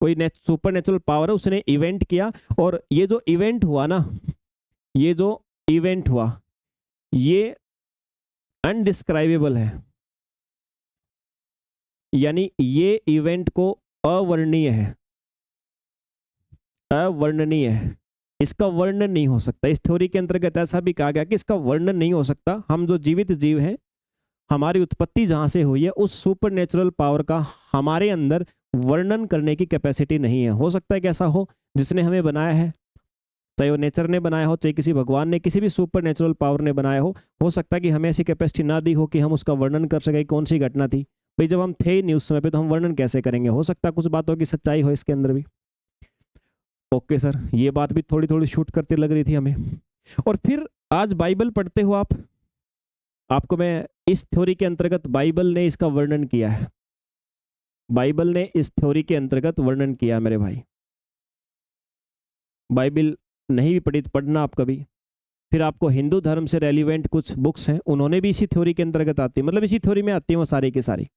कोई सुपर नेचुरल पावर है, उसने इवेंट किया, और ये जो इवेंट हुआ ना, ये जो इवेंट हुआ ये अनडिस्क्राइबेबल है, यानी ये इवेंट को अवर्णनीय है, अवर्णनीय है, इसका वर्णन नहीं हो सकता। इस थ्योरी के अंतर्गत ऐसा भी कहा गया कि इसका वर्णन नहीं हो सकता। हम जो जीवित जीव हैं, हमारी उत्पत्ति जहां से हुई है, उस सुपर नेचुरल पावर का हमारे अंदर वर्णन करने की कैपेसिटी नहीं है। हो सकता है कि ऐसा हो जिसने हमें बनाया है, चाहे वो नेचर ने बनाया हो, चाहे किसी भगवान ने, किसी भी सुपर नेचुरल पावर ने बनाया हो सकता है कि हमें ऐसी कैपेसिटी ना दी हो कि हम उसका वर्णन कर सके कौन सी घटना थी। भाई जब हम थे ही नहीं उस समय पे तो हम वर्णन कैसे करेंगे? हो सकता है कुछ बातों की सच्चाई हो इसके अंदर भी। ओके सर, ये बात भी थोड़ी थोड़ी शूट करती लग रही थी हमें। और फिर आज बाइबल पढ़ते हो आप, आपको मैं इस थ्योरी के अंतर्गत बाइबल ने इसका वर्णन किया है, बाइबल ने इस थ्योरी के अंतर्गत वर्णन किया मेरे भाई। बाइबल नहीं भी पढ़ी तो पढ़ना आप कभी, फिर आपको हिंदू धर्म से रेलिवेंट कुछ बुक्स हैं, उन्होंने भी इसी थ्योरी के अंतर्गत आती है, मतलब इसी थ्योरी में आती है वो सारी की सारी।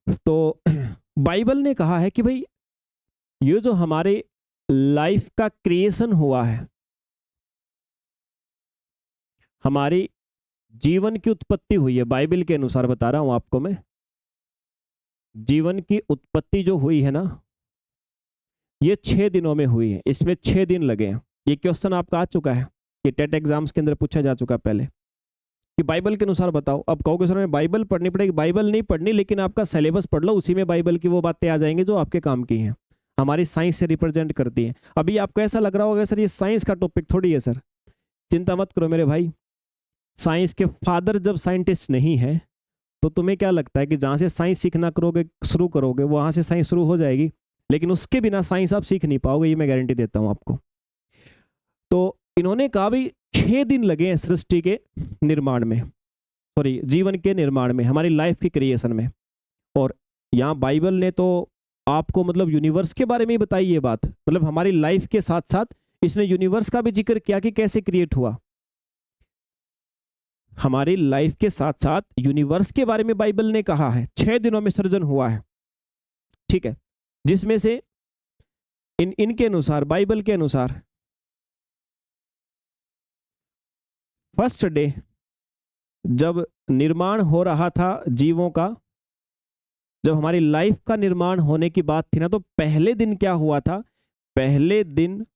तो बाइबल ने कहा है कि भाई ये जो हमारे लाइफ का क्रिएशन हुआ है, हमारी जीवन की उत्पत्ति हुई है, बाइबल के अनुसार बता रहा हूं आपको मैं, जीवन की उत्पत्ति जो हुई है ना, ये 6 दिनों में हुई है। इसमें 6 दिन लगे हैं। ये क्वेश्चन आपका आ चुका है, ये टेट एग्जाम्स के अंदर पूछा जा चुका पहले कि बाइबल के अनुसार बताओ। अब कहोगे सर हमें बाइबल पढ़नी पड़ेगी, बाइबल नहीं पढ़नी, लेकिन आपका सिलेबस पढ़ लो, उसी में बाइबल की वो बातें आ जाएंगी जो आपके काम की हैं, हमारी साइंस से रिप्रेजेंट करती हैं। अभी आपको ऐसा लग रहा होगा सर ये साइंस का टॉपिक थोड़ी है सर, चिंता मत करो मेरे भाई। साइंस के फादर जब साइंटिस्ट नहीं है तो तुम्हें क्या लगता है कि जहाँ से साइंस सीखना करोगे शुरू करोगे वहाँ से साइंस शुरू हो जाएगी? लेकिन उसके बिना साइंस आप सीख नहीं पाओगे, ये मैं गारंटी देता हूँ आपको। तो इन्होंने कहा भाई 6 दिन लगे हैं सृष्टि के निर्माण में, सॉरी जीवन के निर्माण में, हमारी लाइफ की क्रिएशन में। और यहाँ बाइबल ने तो आपको मतलब यूनिवर्स के बारे में ही बताई ये बात, मतलब हमारी लाइफ के साथ साथ इसने यूनिवर्स का भी जिक्र किया कि कैसे क्रिएट हुआ। हमारी लाइफ के साथ साथ यूनिवर्स के बारे में बाइबल ने कहा है 6 दिनों में सृजन हुआ है, ठीक है। जिसमें से इनके अनुसार, बाइबल के अनुसार फर्स्ट डे जब निर्माण हो रहा था जीवों का, जब हमारी लाइफ का निर्माण होने की बात थी ना, तो पहले दिन क्या हुआ था? पहले दिन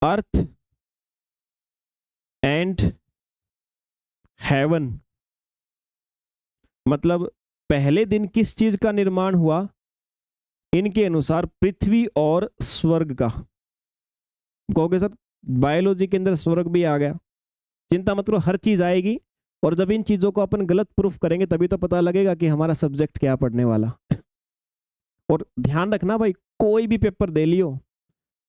अर्थ एंड हेवन, मतलब पहले दिन किस चीज का निर्माण हुआ? इनके अनुसार पृथ्वी और स्वर्ग का। कहोगे सर बायोलॉजी के अंदर स्वर्ग भी आ गया, चिंता मत करो, हर चीज आएगी। और जब इन चीजों को अपन गलत प्रूफ करेंगे तभी तो पता लगेगा कि हमारा सब्जेक्ट क्या पढ़ने वाला। और ध्यान रखना भाई, कोई भी पेपर दे लियो,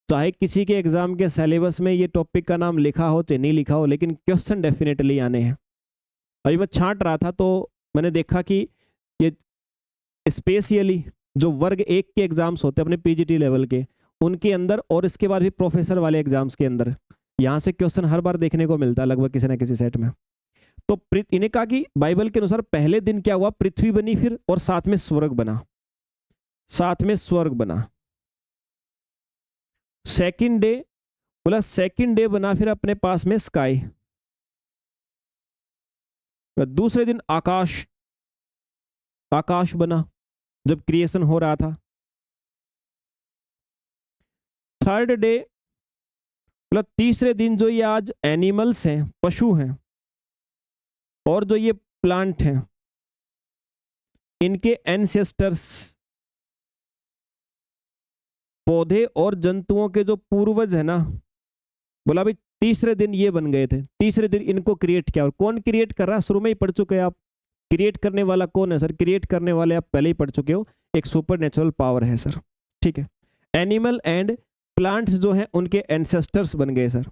चाहे किसी के एग्जाम के सिलेबस में ये टॉपिक का नाम लिखा हो चाहे नहीं लिखा हो, लेकिन क्वेश्चन डेफिनेटली आने हैं। अभी मैं छांट रहा था तो मैंने देखा कि ये स्पेशली जो वर्ग 1 के एग्जाम्स होते हैं अपने पीजीटी लेवल के, उनके अंदर और इसके बाद भी प्रोफेसर वाले एग्जाम्स के अंदर यहाँ से क्वेश्चन हर बार देखने को मिलता है लगभग किसी ना किसी सेट में। तो इन्हें कहा कि बाइबल के अनुसार पहले दिन क्या हुआ? पृथ्वी बनी, फिर और साथ में स्वर्ग बना, साथ में स्वर्ग बना। सेकंड डे बोला, सेकंड डे बना फिर अपने पास में स्काई। दूसरे दिन आकाश, आकाश बना जब क्रिएशन हो रहा था। थर्ड डे मतलब तीसरे दिन जो ये आज एनिमल्स हैं, पशु हैं, और जो ये प्लांट हैं, इनके एंसेस्टर्स, पौधे और जंतुओं के जो पूर्वज है ना, बोला भाई तीसरे दिन ये बन गए थे। तीसरे दिन इनको क्रिएट किया। और कौन क्रिएट कर रहा है? शुरू में ही पढ़ चुके हैं आप। क्रिएट करने वाला कौन है सर? क्रिएट करने वाले आप पहले ही पढ़ चुके हो, एक सुपर नेचुरल पावर है सर, ठीक है। एनिमल एंड प्लांट्स जो हैं उनके एंसेस्टर्स बन गए सर।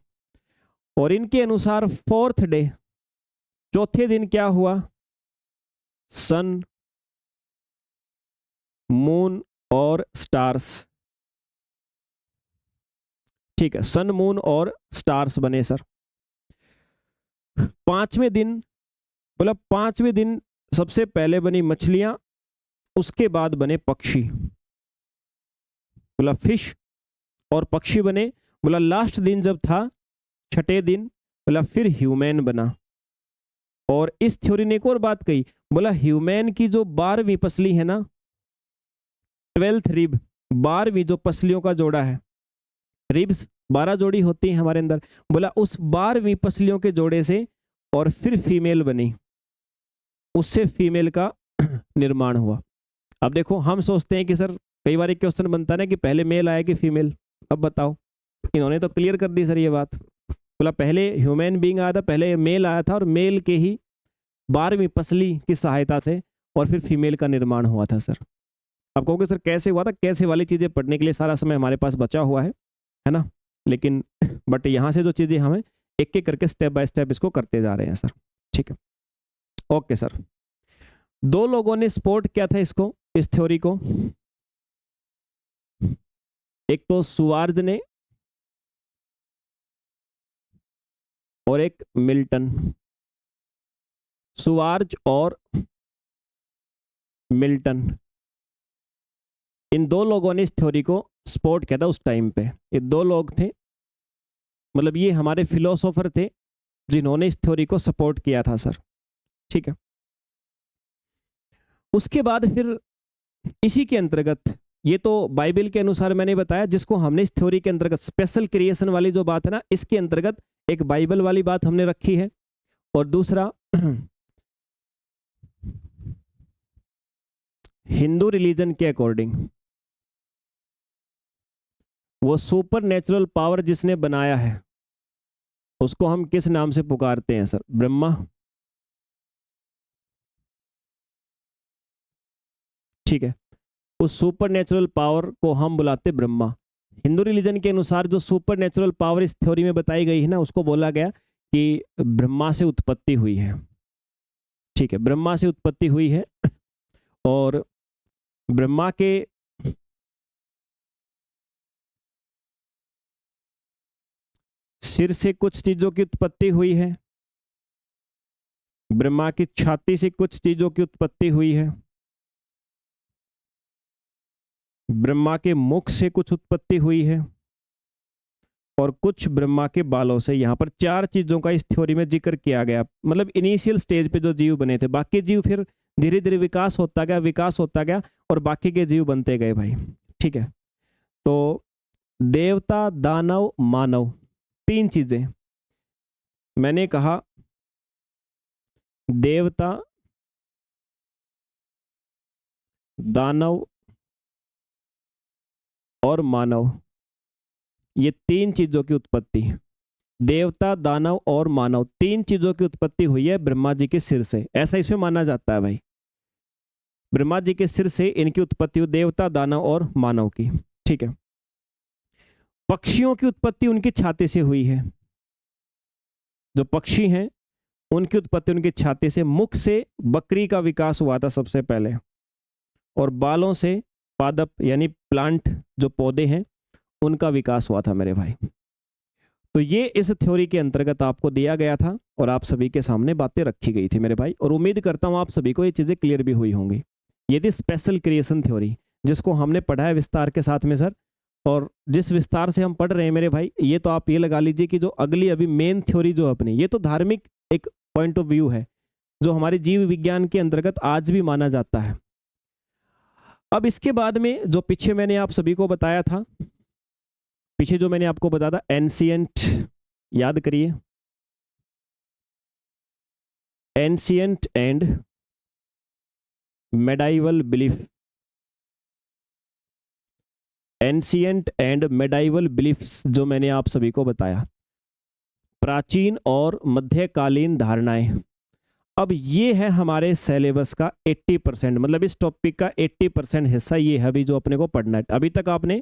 और इनके अनुसार फोर्थ डे, चौथे दिन क्या हुआ? सन, मून और स्टार्स, ठीक है, सन मून और स्टार्स बने सर। पांचवें दिन बोला, पांचवें दिन सबसे पहले बनी मछलियां, उसके बाद बने पक्षी, बोला फिश और पक्षी बने। बोला लास्ट दिन जब था, छठे दिन, बोला फिर ह्यूमन बना। और इस थ्योरी ने एक और बात कही, बोला ह्यूमन की जो 12वीं पसली है ना, 12th रिब, 12वीं जो पसलियों का जोड़ा है, रिब्स 12 जोड़ी होती है हमारे अंदर, बोला उस 12वीं पसलियों के जोड़े से और फिर फीमेल बनी, उससे फीमेल का निर्माण हुआ। अब देखो हम सोचते हैं कि सर कई बार एक क्वेश्चन बनता है ना कि पहले मेल आया कि फीमेल, अब बताओ। इन्होंने तो क्लियर कर दी सर ये बात, बोला पहले ह्यूमन बीइंग आया था, पहले मेल आया था और मेल के ही 12वीं पसली की सहायता से और फिर फीमेल का निर्माण हुआ था सर। अब कहोगे सर कैसे हुआ था? कैसे वाली चीजें पढ़ने के लिए सारा समय हमारे पास बचा हुआ है ना, लेकिन बट यहाँ से जो चीजें हमें एक एक करके स्टेप बाय स्टेप इसको करते जा रहे हैं सर, ठीक है। ओके सर, 2 लोगों ने सपोर्ट किया था इसको, इस थ्योरी को। एक तो सुवार्ज ने और एक मिल्टन, सुआर्ज और मिल्टन, इन दो लोगों ने इस थ्योरी को सपोर्ट किया था उस टाइम पे। ये दो लोग थे, मतलब ये हमारे फिलोसोफर थे जिन्होंने इस थ्योरी को सपोर्ट किया था सर। ठीक है, उसके बाद फिर इसी के अंतर्गत, ये तो बाइबल के अनुसार मैंने बताया, जिसको हमने इस थ्योरी के अंतर्गत स्पेशल क्रिएशन वाली जो बात है ना, इसके अंतर्गत एक बाइबल वाली बात हमने रखी है, और दूसरा हिंदू रिलीजन के अकॉर्डिंग वो सुपर नेचुरल पावर जिसने बनाया है उसको हम किस नाम से पुकारते हैं सर? ब्रह्मा। ठीक है, उस सुपर नेचुरल पावर को हम बुलाते ब्रह्मा। हिंदू रिलीजन के अनुसार जो सुपर नेचुरल पावर इस थ्योरी में बताई गई है ना, उसको बोला गया कि ब्रह्मा से उत्पत्ति हुई है। ठीक है, ब्रह्मा से उत्पत्ति हुई है, और ब्रह्मा के सिर से कुछ चीजों की उत्पत्ति हुई है, ब्रह्मा की छाती से कुछ चीजों की उत्पत्ति हुई है, ब्रह्मा के मुख से कुछ उत्पत्ति हुई है, और कुछ ब्रह्मा के बालों से। यहाँ पर चार चीजों का इस थ्योरी में जिक्र किया गया। मतलब इनिशियल स्टेज पे जो जीव बने थे, बाकी जीव फिर धीरे धीरे विकास होता गया, विकास होता गया, और बाकी के जीव बनते गए भाई। ठीक है, तो देवता, दानव, मानव, तीन चीजें मैंने कहा। देवता, दानव और मानव, ये तीन चीजों की उत्पत्ति, देवता, दानव और मानव, तीन चीजों की उत्पत्ति हुई है ब्रह्मा जी के सिर से, ऐसा इसमें माना जाता है भाई। ब्रह्मा जी के सिर से इनकी उत्पत्ति हुई, देवता, दानव और मानव की। ठीक है, पक्षियों की उत्पत्ति उनकी छाती से हुई है। जो पक्षी हैं उनकी उत्पत्ति उनकी छाती से। मुख से बकरी का विकास हुआ था सबसे पहले, और बालों से पादप यानी प्लांट जो पौधे हैं उनका विकास हुआ था मेरे भाई। तो ये इस थ्योरी के अंतर्गत आपको दिया गया था, और आप सभी के सामने बातें रखी गई थी मेरे भाई, और उम्मीद करता हूं आप सभी को ये चीजें क्लियर भी हुई होंगी। ये थी स्पेशल क्रिएशन थ्योरी, जिसको हमने पढ़ा है विस्तार के साथ में सर। और जिस विस्तार से हम पढ़ रहे हैं मेरे भाई, ये तो आप ये लगा लीजिए कि जो अगली अभी मेन थ्योरी जो अपनी, ये तो धार्मिक एक पॉइंट ऑफ व्यू है जो हमारे जीव विज्ञान के अंतर्गत आज भी माना जाता है। अब इसके बाद में जो पीछे मैंने आप सभी को बताया था, पीछे जो मैंने आपको बताया था एंशिएंट, याद करिए, ancient and medieval belief, ancient and medieval beliefs जो मैंने आप सभी को बताया, प्राचीन और मध्यकालीन धारणाएं। अब ये है हमारे सिलेबस का 80%, मतलब इस टॉपिक का 80% हिस्सा ये है अभी जो अपने को पढ़ना है। अभी तक आपने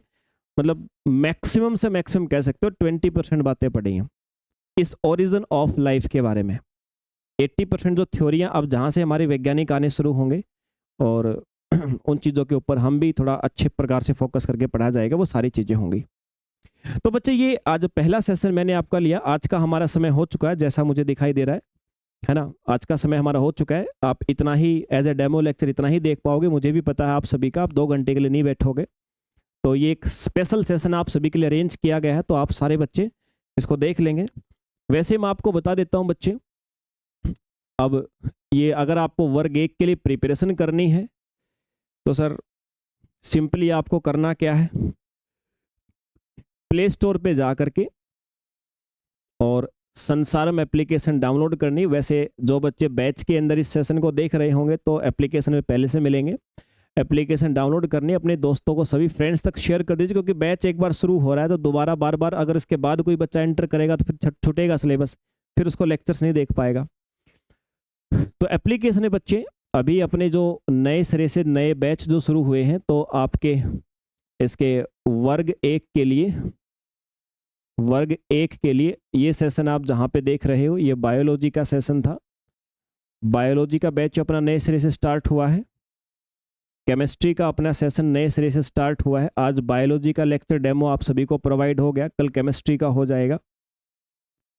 मतलब मैक्सिमम से मैक्सिमम कह सकते हो 20% बातें पढ़ी हैं इस ओरिजिन ऑफ लाइफ के बारे में। 80% जो थ्योरियां अब जहाँ से हमारे वैज्ञानिक आने शुरू होंगे, और उन चीज़ों के ऊपर हम भी थोड़ा अच्छे प्रकार से फोकस करके पढ़ा जाएगा, वो सारी चीज़ें होंगी। तो बच्चे ये आज पहला सेशन मैंने आपका लिया। आज का हमारा समय हो चुका है, जैसा मुझे दिखाई दे रहा है ना, आज का समय हमारा हो चुका है। आप इतना ही एज ए डेमो लेक्चर इतना ही देख पाओगे, मुझे भी पता है आप सभी का, आप 2 घंटे के लिए नहीं बैठोगे। तो ये एक स्पेशल सेशन आप सभी के लिए अरेंज किया गया है, तो आप सारे बच्चे इसको देख लेंगे। वैसे मैं आपको बता देता हूँ बच्चे, अब ये अगर आपको वर्ग 1 के लिए प्रिपरेशन करनी है तो सर सिंपली आपको करना क्या है, प्ले स्टोर पे जा करके और संसारम एप्लीकेशन डाउनलोड करनी। वैसे जो बच्चे बैच के अंदर इस सेशन को देख रहे होंगे तो एप्लीकेशन में पहले से मिलेंगे। एप्लीकेशन डाउनलोड करनी, अपने दोस्तों को सभी फ्रेंड्स तक शेयर कर दीजिए, क्योंकि बैच एक बार शुरू हो रहा है तो दोबारा बार बार अगर इसके बाद कोई बच्चा एंटर करेगा तो फिर छूटेगा सिलेबस, फिर उसको लेक्चर्स नहीं देख पाएगा। तो एप्लीकेशन है बच्चे, अभी अपने जो नए सिरे से नए बैच जो शुरू हुए हैं, तो आपके इसके वर्ग 1 के लिए, वर्ग 1 के लिए ये सेशन आप जहाँ पे देख रहे हो, ये बायोलॉजी का सेशन था। बायोलॉजी का बैच अपना नए सिरे से स्टार्ट हुआ है। केमिस्ट्री का अपना सेशन नए सिरे से स्टार्ट हुआ है। आज बायोलॉजी का लेक्चर डेमो आप सभी को प्रोवाइड हो गया, कल केमिस्ट्री का हो जाएगा।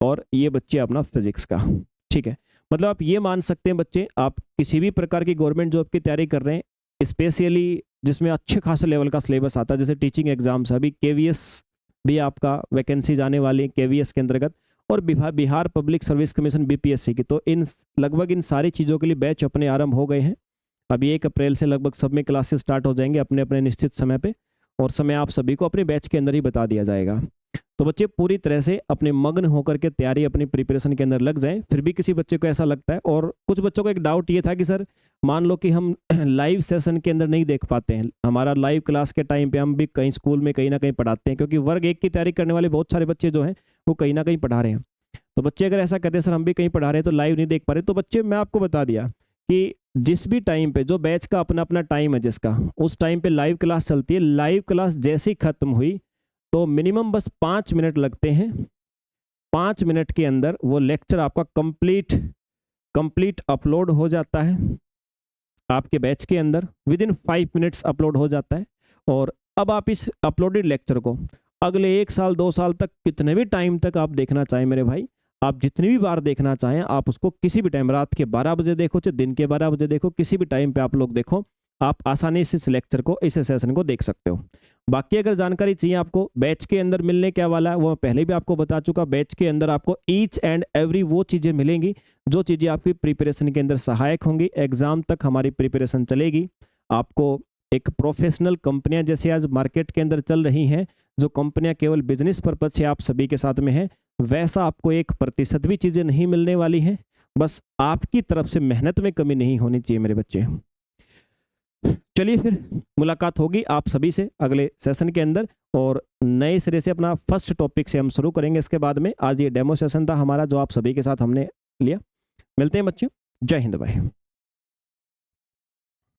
और ये बच्चे अपना फिजिक्स का। ठीक है, मतलब आप ये मान सकते हैं बच्चे, आप किसी भी प्रकार की गवर्नमेंट जॉब की तैयारी कर रहे हैं, स्पेशली जिसमें अच्छे खासे लेवल का सिलेबस आता है, जैसे टीचिंग एग्जाम्स, अभी केवीएस भी आपका वैकेंसी जाने वाली है केवीएस के अंतर्गत, और Bihar public service commission BPSC की। तो इन लगभग इन सारी चीज़ों के लिए बैच अपने आरंभ हो गए हैं। अभी 1 अप्रैल से लगभग सब में क्लासेस स्टार्ट हो जाएंगे अपने अपने निश्चित समय पे, और समय आप सभी को अपने बैच के अंदर ही बता दिया जाएगा। तो बच्चे पूरी तरह से अपने मग्न होकर के तैयारी अपनी प्रिपरेशन के अंदर लग जाएं। फिर भी किसी बच्चे को ऐसा लगता है, और कुछ बच्चों को एक डाउट ये था कि सर मान लो कि हम लाइव सेशन के अंदर नहीं देख पाते हैं, हमारा लाइव क्लास के टाइम पे हम भी कहीं स्कूल में कहीं ना कहीं पढ़ाते हैं, क्योंकि वर्ग 1 की तैयारी करने वाले बहुत सारे बच्चे जो हैं वो कहीं ना कहीं पढ़ा रहे हैं। तो बच्चे अगर ऐसा कहते हैं सर हम भी कहीं पढ़ा रहे हैं तो लाइव नहीं देख पा रहे, तो बच्चे मैं आपको बता दिया कि जिस भी टाइम पे जो बैच का अपना अपना टाइम है जिसका, उस टाइम पे लाइव क्लास चलती है। लाइव क्लास जैसे ही खत्म हुई तो मिनिमम बस 5 मिनट लगते हैं, 5 मिनट के अंदर वो लेक्चर आपका कंप्लीट अपलोड हो जाता है आपके बैच के अंदर, विद इन 5 मिनट्स अपलोड हो जाता है। और अब आप इस अपलोडेड लेक्चर को अगले 1 साल 2 साल तक, कितने भी टाइम तक आप देखना चाहें मेरे भाई, आप जितनी भी बार देखना चाहें आप उसको किसी भी टाइम, रात के 12 बजे देखो चाहे दिन के 12 बजे देखो, किसी भी टाइम पे आप लोग देखो, आप आसानी से इस लेक्चर को, इस सेशन को देख सकते हो। बाकी अगर जानकारी चाहिए आपको बैच के अंदर मिलने क्या वाला है, वो मैं पहले भी आपको बता चुका। बैच के अंदर आपको ईच एंड एवरी वो चीज़ें मिलेंगी जो चीज़ें आपकी प्रिपरेशन के अंदर सहायक होंगी। एग्जाम तक हमारी प्रिपरेशन चलेगी। आपको एक प्रोफेशनल कंपनियां जैसे आज मार्केट के अंदर चल रही हैं, जो कंपनियां केवल बिजनेस पर्पज से आप सभी के साथ में है, वैसा आपको 1% भी चीज़ें नहीं मिलने वाली हैं। बस आपकी तरफ से मेहनत में कमी नहीं होनी चाहिए मेरे बच्चे। चलिए फिर मुलाकात होगी आप सभी से अगले सेशन के अंदर, और नए सिरे से अपना फर्स्ट टॉपिक से हम शुरू करेंगे इसके बाद में। आज ये डेमो सेशन था हमारा जो आप सभी के साथ हमने लिया। मिलते हैं बच्चों, जय हिंद भाई।